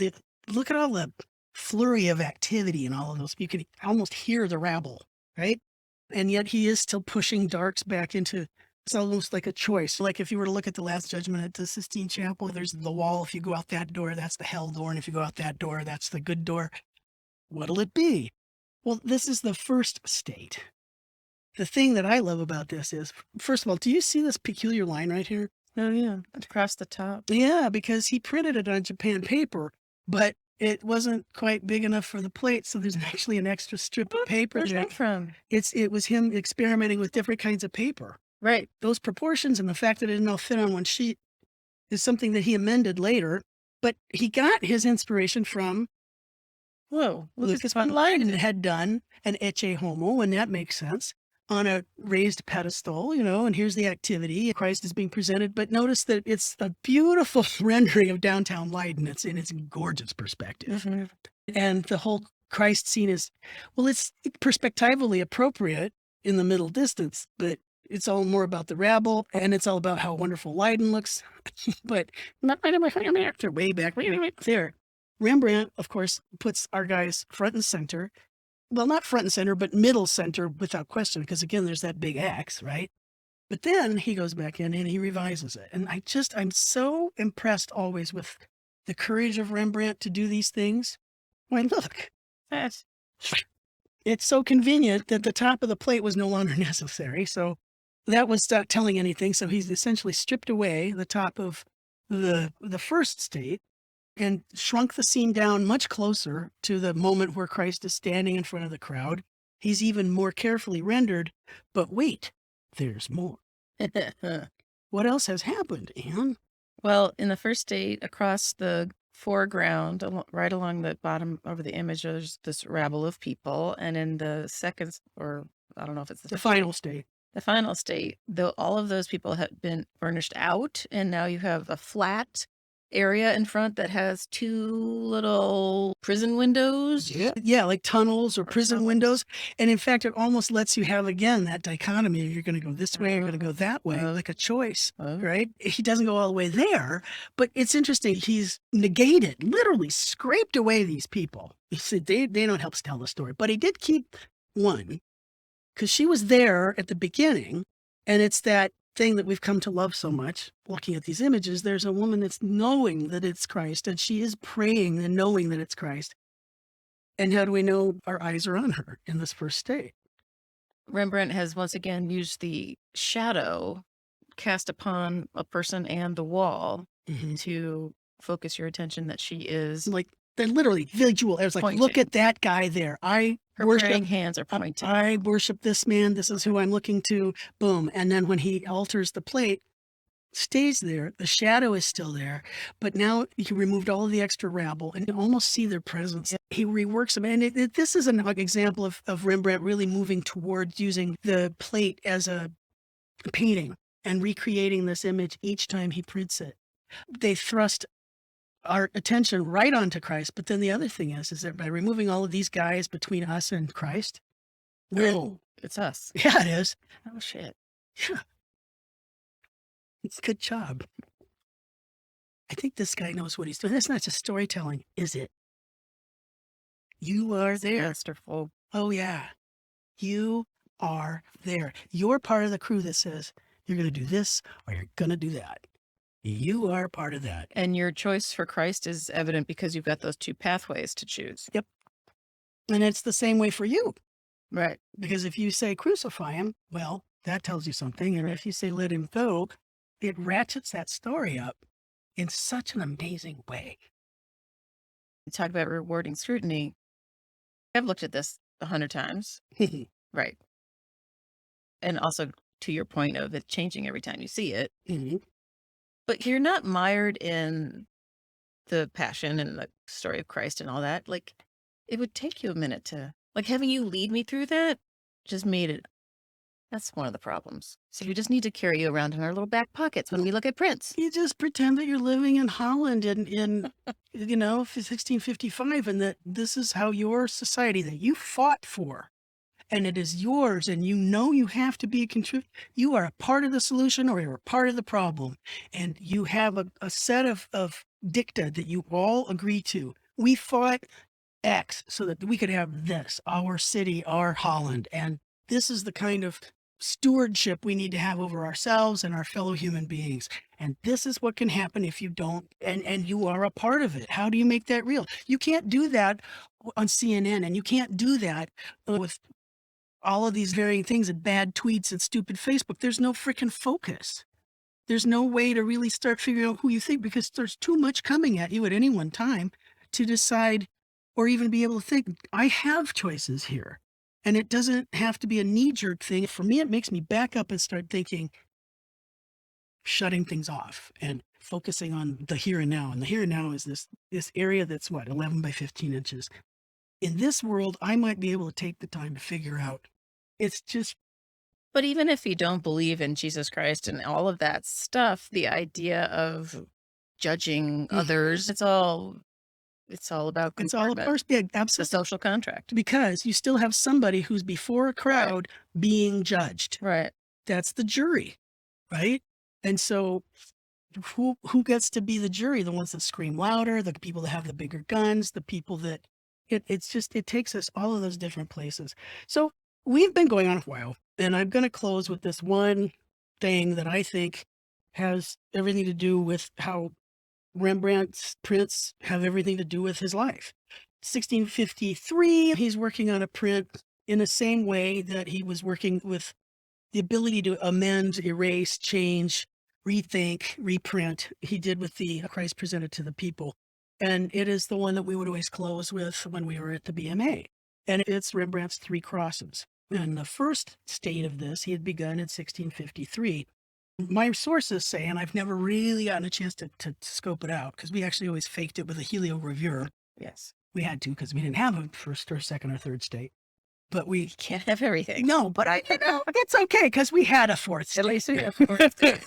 look at all the flurry of activity and all of those. You can almost hear the rabble, right? And yet he is still pushing darks back into, it's almost like a choice. Like if you were to look at the Last Judgment at the Sistine Chapel, there's the wall. If you go out that door, that's the hell door. And if you go out that door, that's the good door. What'll it be? Well, this is the first state. The thing that I love about this is, first of all, do you see this peculiar line right here? Oh, yeah. Across the top. Yeah, because he printed it on Japan paper, but it wasn't quite big enough for the plate. So there's actually an extra strip of paper. Where's that from? It was him experimenting with different kinds of paper. Right. Those proportions and the fact that it didn't all fit on one sheet is something that he amended later. But he got his inspiration from Lucas van Rijn had done an ecce homo, and that makes sense, on a raised pedestal, and here's the activity. Christ is being presented, but notice that it's a beautiful rendering of downtown Leiden. It's in its gorgeous perspective. Mm-hmm. And the whole Christ scene is, well, it's perspectively appropriate in the middle distance, but it's all more about the rabble, and it's all about how wonderful Leiden looks. But they're way back there. Rembrandt, of course, puts our guys front and center. Well, not front and center, but middle center without question, because again, there's that big X, right? But then he goes back in and he revises it. And I'm so impressed always with the courage of Rembrandt to do these things. Why, look, it's so convenient that the top of the plate was no longer necessary. So that was not telling anything. So he's essentially stripped away the top of the first state and shrunk the scene down much closer to the moment where Christ is standing in front of the crowd. He's even more carefully rendered, but wait, there's more. What else has happened, Anne? Well, in the first state, across the foreground, right along the bottom of the image, there's this rabble of people. And in the second, or I don't know if it's the final state. The final state, though, all of those people have been furnished out, and now you have a flat area in front that has two little prison windows. Yeah, like tunnels or prison tunnels. windows. And in fact, it almost lets you have, again, that dichotomy. You're going to go this way, you're going to go that way, like a choice, right? He doesn't go all the way there, but it's interesting. He's negated, literally scraped away these people. He said they don't help us tell the story, but he did keep one because she was there at the beginning. And it's that thing that we've come to love so much. Looking at these images, there's a woman that's knowing that it's Christ, and she is praying and knowing that it's Christ. And how do we know our eyes are on her in this first state? Rembrandt has once again used the shadow cast upon a person and the wall to focus your attention that she is like they're literally visual. It's like, pointing. Look at that guy there. Her praying hands are pointing. I worship this man. This is who I'm looking to. Boom. And then when he alters the plate, stays there. The shadow is still there, but now he removed all of the extra rabble and you almost see their presence. Yeah. He reworks them. And this is an example of Rembrandt really moving towards using the plate as a painting and recreating this image each time he prints it. They thrust our attention right onto Christ. But then the other thing is that by removing all of these guys between us and Christ, it's us. Yeah, it is. Oh, shit. Yeah. It's a good job. I think this guy knows what he's doing. That's not just storytelling, is it? You are there. Masterful. Oh, yeah. You are there. You're part of the crew that says, you're going to do this or you're going to do that. You are part of that. And your choice for Christ is evident because you've got those two pathways to choose. Yep. And it's the same way for you. Right. Because if you say crucify him, well, that tells you something. And if you say let him go, it ratchets that story up in such an amazing way. You talk about rewarding scrutiny. I've looked at this 100 times. Right. And also to your point of it changing every time you see it. But you're not mired in the passion and the story of Christ and all that. Like, it would take you a minute to, like, having you lead me through that just made it. That's one of the problems. So we just need to carry you around in our little back pockets when we look at prints. You just pretend that you're living in Holland in 1655 and that this is how your society that you fought for. And it is yours, and you have to be a contributor. You are a part of the solution or you're a part of the problem. And you have a set of dicta that you all agree to. We fought X so that we could have this, our city, our Holland. And this is the kind of stewardship we need to have over ourselves and our fellow human beings. And this is what can happen if you don't, and you are a part of it. How do you make that real? You can't do that on CNN, and you can't do that with all of these varying things and bad tweets and stupid Facebook. There's no freaking focus. There's no way to really start figuring out who you think because there's too much coming at you at any one time to decide or even be able to think, I have choices here. And it doesn't have to be a knee-jerk thing. For me, it makes me back up and start thinking, shutting things off and focusing on the here and now. And the here and now is this area that's 11 by 15 inches. In this world, I might be able to take the time to figure out. It's just. But even if you don't believe in Jesus Christ and all of that stuff, the idea of judging others, it's all about it's all a part, yeah, absolutely. The social contract. Because you still have somebody who's before a crowd being judged. Right. That's the jury, right? And so who gets to be the jury? The ones that scream louder, the people that have the bigger guns, the people that it takes us all of those different places. So we've been going on a while, and I'm going to close with this one thing that I think has everything to do with how Rembrandt's prints have everything to do with his life. 1653, he's working on a print in the same way that he was working with the ability to amend, erase, change, rethink, reprint. He did with the Christ presented to the people. And it is the one that we would always close with when we were at the BMA. And it's Rembrandt's Three Crosses. And the first state of this, he had begun in 1653. My sources say, and I've never really gotten a chance to scope it out, because we actually always faked it with a heliogravure. Yes. We had to, because we didn't have a first or second or third state. but we Can't have everything. no, but it's okay because we had a fourth state. At least we have four states.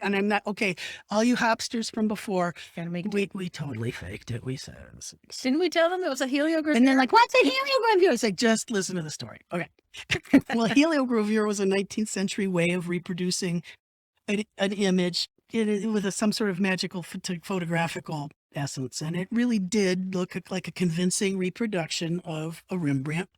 And I'm not okay. All you hopsters from before, Gotta make we totally faked it. We said it was, Didn't we tell them it was a heliogravure? and they're like, "What's a heliogravure?" I said, "Just listen to the story." Okay. Well, heliogravure was a 19th century way of reproducing an image with some sort of magical photographical essence, and it really did look like a convincing reproduction of a Rembrandt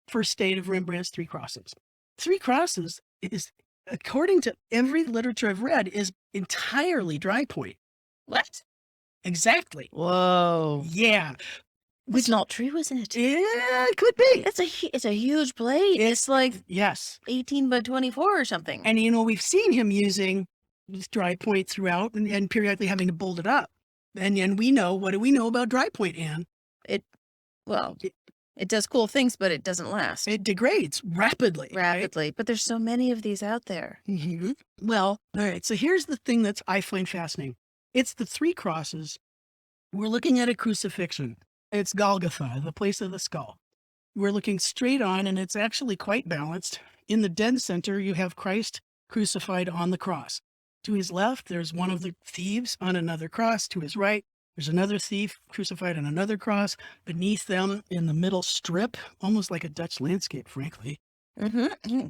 first state of Rembrandt's Three Crosses. Three Crosses is, according to every literature I've read, is entirely dry point. What? Exactly. Whoa. Yeah. It's not true, isn't it? Yeah, it could be. It's a huge plate. It's like Yes. 18 by 24 or something. And, we've seen him using this dry point throughout and periodically having to bolt it up. And we know, what do we know about dry point, Anne? It does cool things, but it doesn't last. It degrades rapidly. Rapidly. But there's so many of these out there. Mm-hmm. Well, all right. So here's the thing that I find fascinating. It's the Three Crosses. We're looking at a crucifixion. It's Golgotha, the place of the skull. We're looking straight on, and it's actually quite balanced. In the dead center, you have Christ crucified on the cross. To his left, there's one of the thieves on another cross. To his right, there's another thief crucified on another cross. Beneath them, in the middle strip, almost like a Dutch landscape, frankly. Mm-hmm.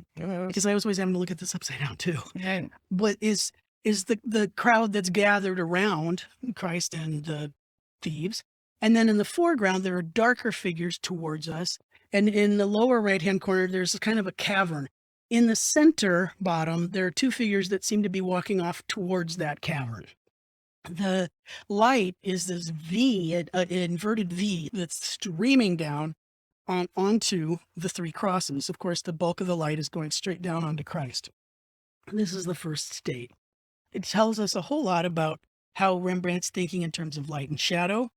Because I was always having to look at this upside down, too. Right. But is the crowd that's gathered around Christ and the thieves. And then in the foreground, there are darker figures towards us. And in the lower right-hand corner, there's kind of a cavern. In the center bottom, there are two figures that seem to be walking off towards that cavern. The light is this V, an inverted V that's streaming down onto the Three Crosses. Of course, the bulk of the light is going straight down onto Christ. This is the first state. It tells us a whole lot about how Rembrandt's thinking in terms of light and shadow.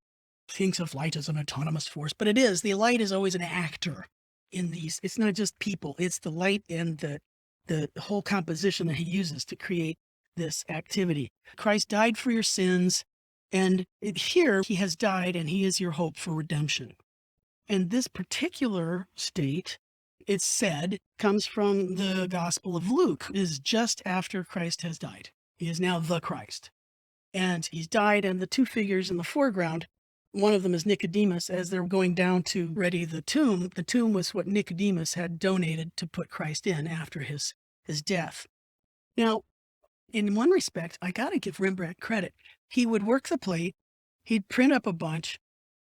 Thinks of light as an autonomous force, but it is. The light is always an actor in these. It's not just people. It's the light and the whole composition that he uses to create this activity. Christ died for your sins, and here he has died, and he is your hope for redemption. And this particular state, it's said, comes from the Gospel of Luke, is just after Christ has died. He is now the Christ. And he's died, and the two figures in the foreground, one of them is Nicodemus. As they're going down to ready the tomb was what Nicodemus had donated to put Christ in after his death. Now, in one respect, I got to give Rembrandt credit. He would work the plate. He'd print up a bunch.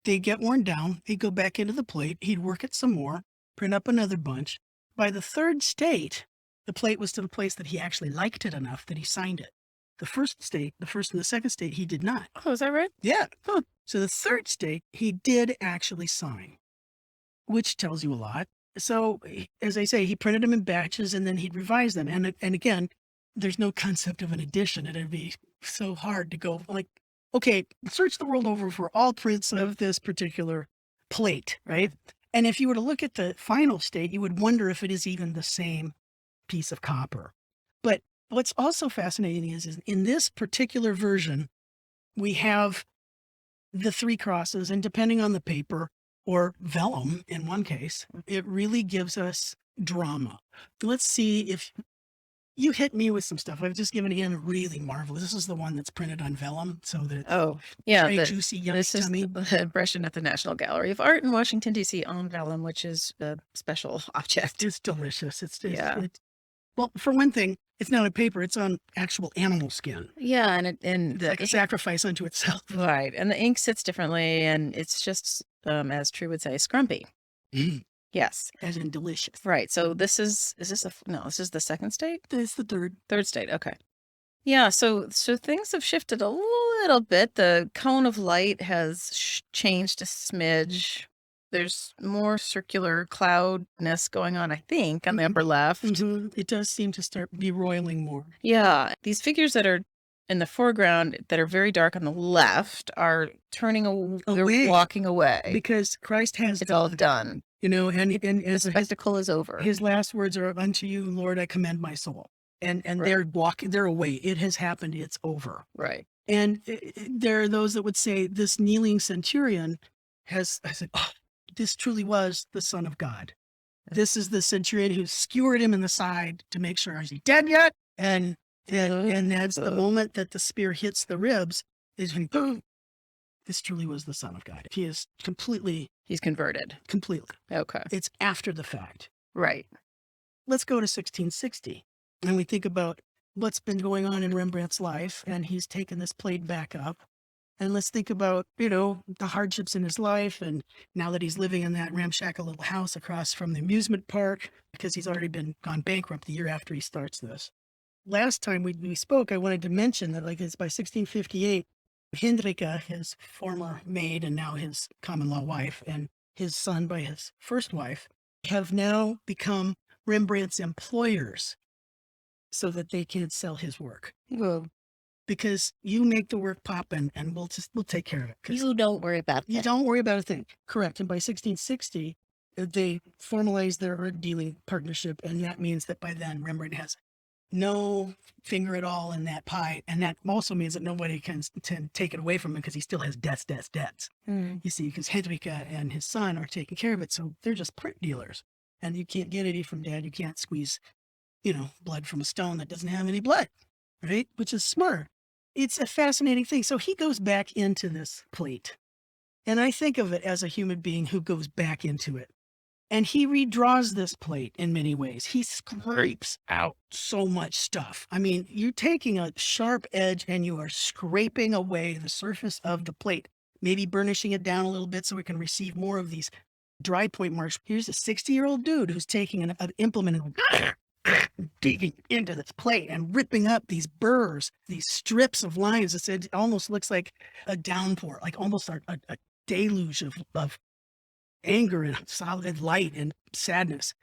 They'd get worn down. He'd go back into the plate. He'd work it some more, print up another bunch. By the third state, the plate was to the place that he actually liked it enough that he signed it. The first and the second state, he did not. Oh, is that right? Yeah. Huh. So the third state, he did actually sign, which tells you a lot. So, as I say, he printed them in batches and then he'd revise them. And again, there's no concept of an edition. It'd be so hard to go like, okay, search the world over for all prints of this particular plate, right? And if you were to look at the final state, you would wonder if it is even the same piece of copper. But what's also fascinating is in this particular version, we have the Three Crosses, and depending on the paper or vellum, in one case, it really gives us drama. Let's see if you hit me with some stuff. I've just given Ian really marvelous. This is the one that's printed on vellum, so that very juicy, yummy this tummy. is the impression at the National Gallery of Art in Washington, D.C. on vellum, which is a special object. It's delicious. Well, for one thing, it's not on paper, it's on actual animal skin. Yeah, and Like a sacrifice unto itself. Right, and the ink sits differently, and it's just, as True would say, scrumpy. Mm. Yes. As in delicious. Right, so this is this the second state? It's the third. Third state, okay. Yeah, so things have shifted a little bit. The cone of light has changed a smidge. There's more circular cloudness going on, I think, on the upper left. Mm-hmm. It does seem to start beroiling more. Yeah. These figures that are in the foreground that are very dark on the left are turning away. They're walking away. Because Christ has It's all done. and The spectacle is over. His last words are, "Unto you, Lord, I commend my soul." And right. They're away. It has happened. It's over. Right. And there are those that would say this kneeling centurion has, I said, oh, this truly was the Son of God. This is the centurion who skewered him in the side to make sure, is he dead yet? And that's the moment that the spear hits the ribs is when, boom, this truly was the Son of God. He is He's converted. completely. Okay. It's after the fact. Right. Let's go to 1660. And we think about what's been going on in Rembrandt's life. And he's taken this plate back up. And let's think about, the hardships in his life. And now that he's living in that ramshackle little house across from the amusement park, because he's already gone bankrupt the year after he starts this. Last time we spoke, I wanted to mention that it's by 1658, Hendrika, his former maid and now his common law wife, and his son by his first wife, have now become Rembrandt's employers so that they can sell his work. Well, Because you make the work pop and we'll take care of it. you don't worry about You that. don't worry about a thing. Correct. And by 1660, they formalize their dealing partnership. And that means that by then Rembrandt has no finger at all in that pie. And that also means that nobody can take it away from him because he still has debts. Mm. You see, because Hendrika and his son are taking care of it. So they're just print dealers. And you can't get any from Dad. You can't squeeze, blood from a stone that doesn't have any blood, right? Which is smart. It's a fascinating thing. So he goes back into this plate. And I think of it as a human being who goes back into it. And he redraws this plate in many ways. He scrapes out so much stuff. I mean, you're taking a sharp edge and you are scraping away the surface of the plate, maybe burnishing it down a little bit so it can receive more of these dry point marks. Here's a 60-year-old dude who's taking an implement and digging into this plate and ripping up these burrs, these strips of lines. It almost looks like a downpour, like almost a deluge of anger and solid light and sadness.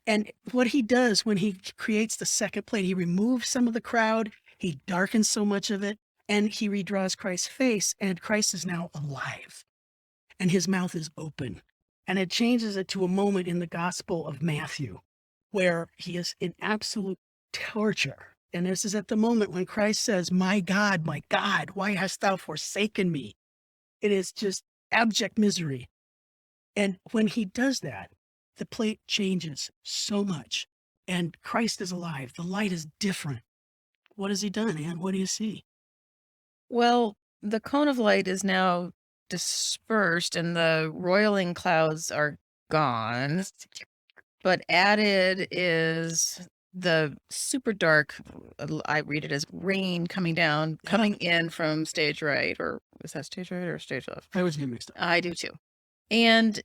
And what he does when he creates the second plate, he removes some of the crowd, he darkens so much of it, and he redraws Christ's face, and Christ is now alive, and his mouth is open. And it changes it to a moment in the Gospel of Matthew where he is in absolute torture. And this is at the moment when Christ says, my God, why hast thou forsaken me? It is just abject misery. And when he does that, the plate changes so much. And Christ is alive. The light is different. What has he done, Anne? What do you see? Well, the cone of light is now dispersed and the roiling clouds are gone. But added is the super dark, I read it as rain coming down, coming in from stage right. Or is that stage right or stage left? I was getting mixed up. I do too. And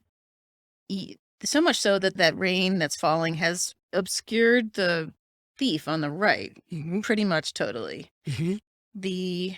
so much so that rain that's falling has obscured the thief on the right, pretty much totally. Mm-hmm. The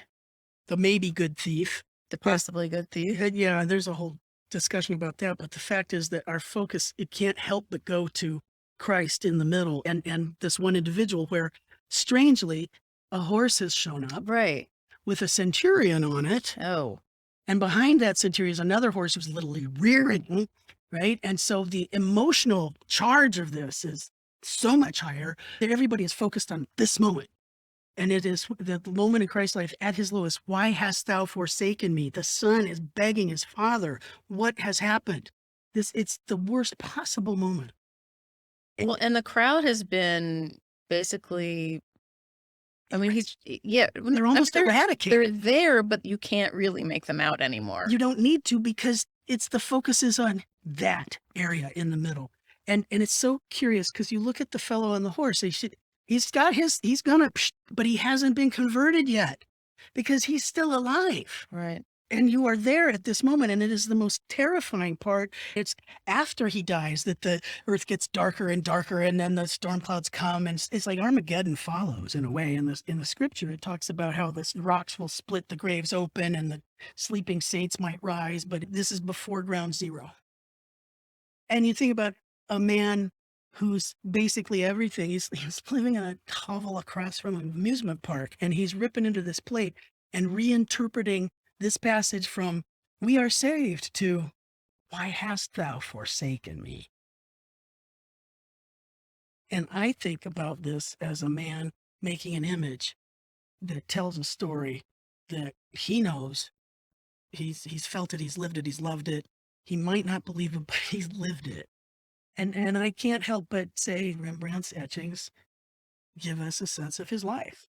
maybe good thief. The possibly good thief. Yeah, there's a whole discussion about that. But the fact is that our focus, it can't help but go to Christ in the middle and this one individual where, strangely, a horse has shown up. Right. With a centurion on it. Oh. And behind that centurion is another horse who's literally rearing, right? And so the emotional charge of this is so much higher that everybody is focused on this moment. And it is the moment in Christ's life at his lowest. Why hast thou forsaken me? The son is begging his father. What has happened? It's the worst possible moment. Well, and the crowd has been basically, I mean, they're almost eradicated. They're there, but you can't really make them out anymore. You don't need to because the focus is on that area in the middle. And it's so curious because you look at the fellow on the horse. He's gonna, but he hasn't been converted yet because he's still alive. Right. And you are there at this moment. And it is the most terrifying part. It's after he dies that the earth gets darker and darker. And then the storm clouds come. And it's like Armageddon follows in a way. In the scripture, it talks about how the rocks will split, the graves open, and the sleeping saints might rise. But this is before ground zero. And you think about a man who's basically everything. He's living in a hovel across from an amusement park, and he's ripping into this plate and reinterpreting this passage from "we are saved" to "why hast thou forsaken me?" And I think about this as a man making an image that tells a story that he knows. He's felt it, he's lived it, he's loved it. He might not believe it, but he's lived it. And I can't help but say Rembrandt's etchings give us a sense of his life.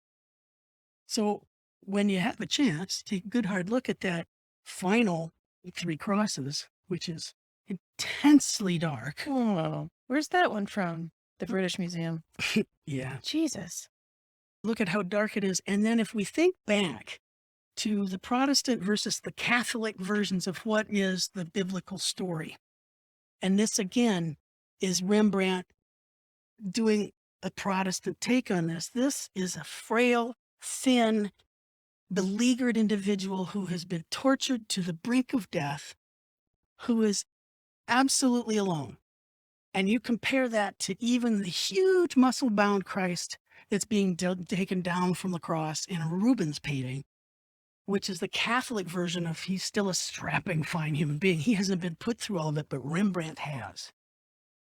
So when you have a chance, take a good hard look at that final three crosses, which is intensely dark. Oh, where's that one from? The British Museum. Yeah. Jesus. Look at how dark it is. And then if we think back to the Protestant versus the Catholic versions of what is the biblical story. And this again is Rembrandt doing a Protestant take on this. This is a frail, thin, beleaguered individual who has been tortured to the brink of death, who is absolutely alone. And you compare that to even the huge muscle-bound Christ that's being taken down from the cross in a Rubens painting, which is the Catholic version of he's still a strapping, fine human being. He hasn't been put through all of it, but Rembrandt has.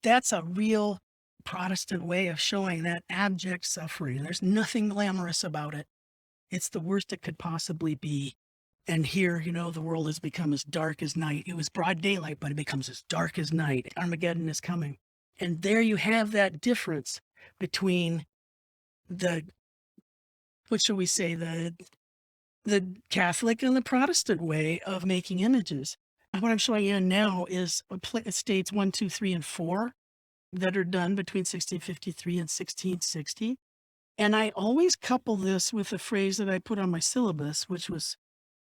That's a real Protestant way of showing that abject suffering. There's nothing glamorous about it. It's the worst it could possibly be. And here, the world has become as dark as night. It was broad daylight, but it becomes as dark as night. Armageddon is coming. And there you have that difference between what shall we say, the Catholic and the Protestant way of making images. And what I'm showing you now is states 1, 2, 3, and 4 that are done between 1653 and 1660. And I always couple this with a phrase that I put on my syllabus, which was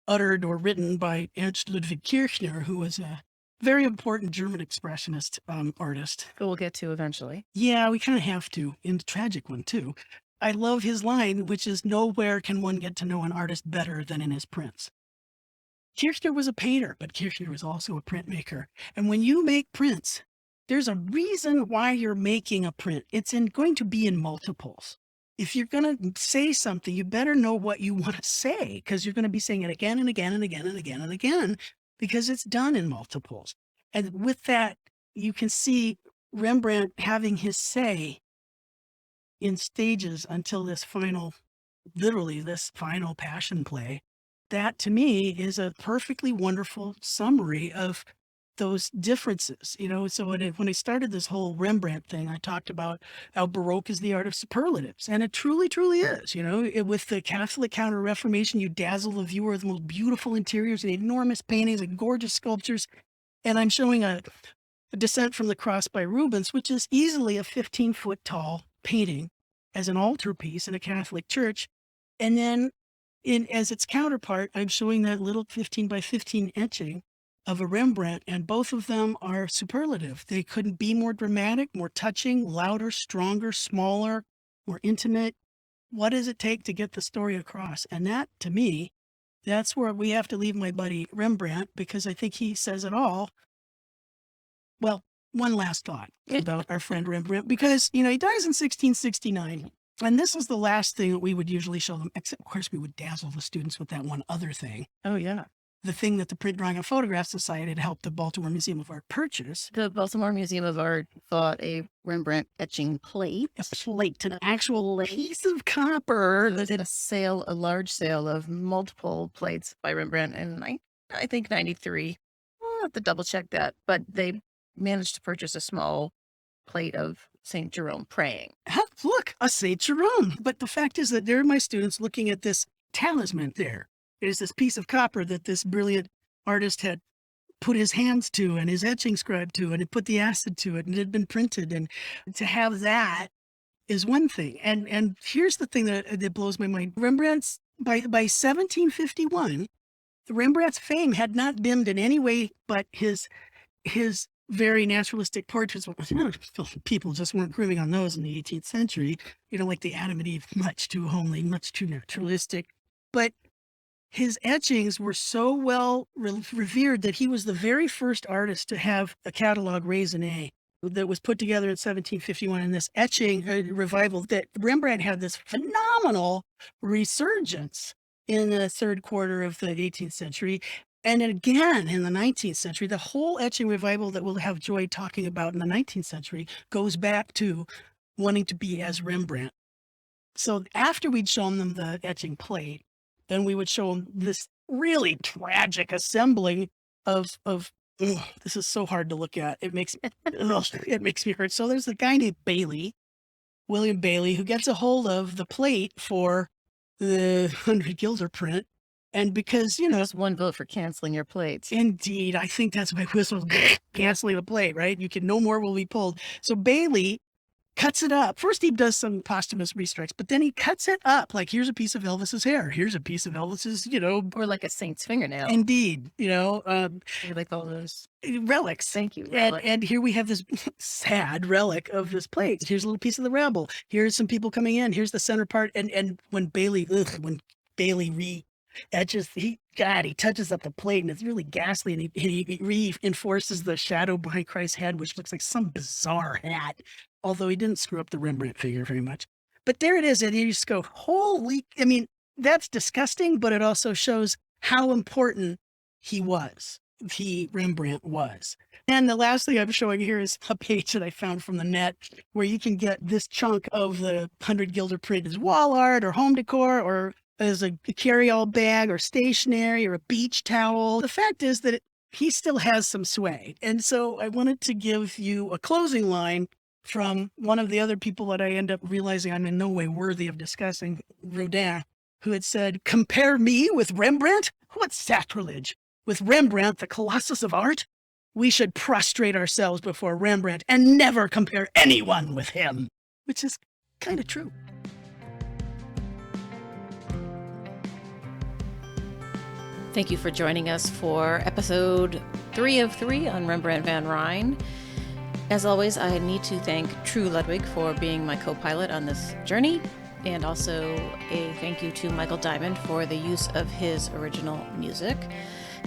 uttered or written by Ernst Ludwig Kirchner, who was a very important German expressionist artist. Who we'll get to eventually. Yeah, we kind of have to, in the tragic one too. I love his line, which is, nowhere can one get to know an artist better than in his prints. Kirchner was a painter, but Kirchner was also a printmaker. And when you make prints, there's a reason why you're making a print. It's going to be in multiples. If you're going to say something, you better know what you want to say, because you're going to be saying it again and again and again and again and again, because it's done in multiples. And with that, you can see Rembrandt having his say in stages until this final passion play. That to me is a perfectly wonderful summary of those differences. So when I started this whole Rembrandt thing, I talked about how Baroque is the art of superlatives, and it truly, truly is. With the Catholic Counter-Reformation, you dazzle the viewer with the most beautiful interiors and enormous paintings and gorgeous sculptures. And I'm showing a Descent from the Cross by Rubens, which is easily a 15-foot tall painting as an altarpiece in a Catholic church. And then as its counterpart, I'm showing that little 15 by 15 etching of a Rembrandt, and both of them are superlative. They couldn't be more dramatic, more touching, louder, stronger, smaller, more intimate. What does it take to get the story across? And that, to me, that's where we have to leave my buddy Rembrandt, because I think he says it all. Well, one last thought about our friend Rembrandt, because, he dies in 1669. And this is the last thing that we would usually show them, except, of course, we would dazzle the students with that one other thing. Oh, yeah. The thing that the Print, Drawing, and Photograph Society had helped the Baltimore Museum of Art purchase. The Baltimore Museum of Art bought a Rembrandt etching plate. A plate, an actual piece of copper. They did a large sale of multiple plates by Rembrandt in, I think, 93. I'll have to double check that. But they managed to purchase a small plate of St. Jerome praying. Look, a St. Jerome. But the fact is that there are my students looking at this talisman there. It is this piece of copper that this brilliant artist had put his hands to and his etching scribe to, and it put the acid to it, and it had been printed. And to have that is one thing. And here's the thing that blows my mind. Rembrandt's, by 1751, Rembrandt's fame had not dimmed in any way but his very naturalistic portraits. People just weren't grooving on those in the 18th century. Like the Adam and Eve, much too homely, much too naturalistic. But his etchings were so well revered that he was the very first artist to have a catalog raisonné that was put together in 1751. In this etching revival, that Rembrandt had this phenomenal resurgence in the third quarter of the 18th century. And again, in the 19th century, the whole etching revival that we'll have joy talking about in the 19th century goes back to wanting to be as Rembrandt. So after we'd shown them the etching plate, then we would show them this really tragic assembling of ugh, this is so hard to look at. It makes me hurt. So there's a guy named Bailey, William Bailey, who gets a hold of the plate for the 100 Gilder print. And because, Just one vote for canceling your plates. indeed, I think that's why whistle canceling the plate, right? You can, no more will be pulled. So Bailey cuts it up. First, he does some posthumous restrikes, but then he cuts it up. Like, here's a piece of Elvis's hair. Here's a piece of Elvis's, Or like a saint's fingernail. indeed, You like all those. relics. Thank you. And here we have this sad relic of this plate. Here's a little piece of the rabble. Here's some people coming in. Here's the center part. And when Bailey etches, he touches up the plate, and it's really ghastly, and he reinforces the shadow behind Christ's head, which looks like some bizarre hat, although he didn't screw up the Rembrandt figure very much. But there it is, and you just go, holy, I mean, that's disgusting, but it also shows how important Rembrandt was. And the last thing I'm showing here is a page that I found from the net where you can get this chunk of the 100 Gilder print as wall art or home decor or as a carry-all bag or stationery or a beach towel. The fact is that he still has some sway. And so I wanted to give you a closing line from one of the other people that I end up realizing I'm in no way worthy of discussing, Rodin, who had said, "Compare me with Rembrandt? What sacrilege! With Rembrandt, the colossus of art? We should prostrate ourselves before Rembrandt and never compare anyone with him." Which is kind of true. Thank you for joining us for episode 3 of 3 on Rembrandt van Rijn. As always, I need to thank True Ludwig for being my co-pilot on this journey, and also a thank you to Michael Diamond for the use of his original music.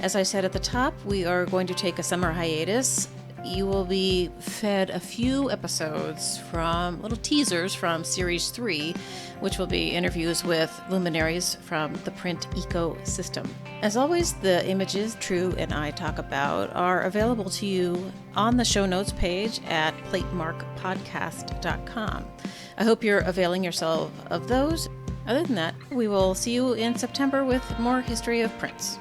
As I said at the top, we are going to take a summer hiatus. You will be fed a few episodes from little teasers from Series 3, which will be interviews with luminaries from the print ecosystem. As always, the images True and I talk about are available to you on the show notes page at platemarkpodcast.com. I hope you're availing yourself of those. Other than that, we will see you in September with more History of Prints.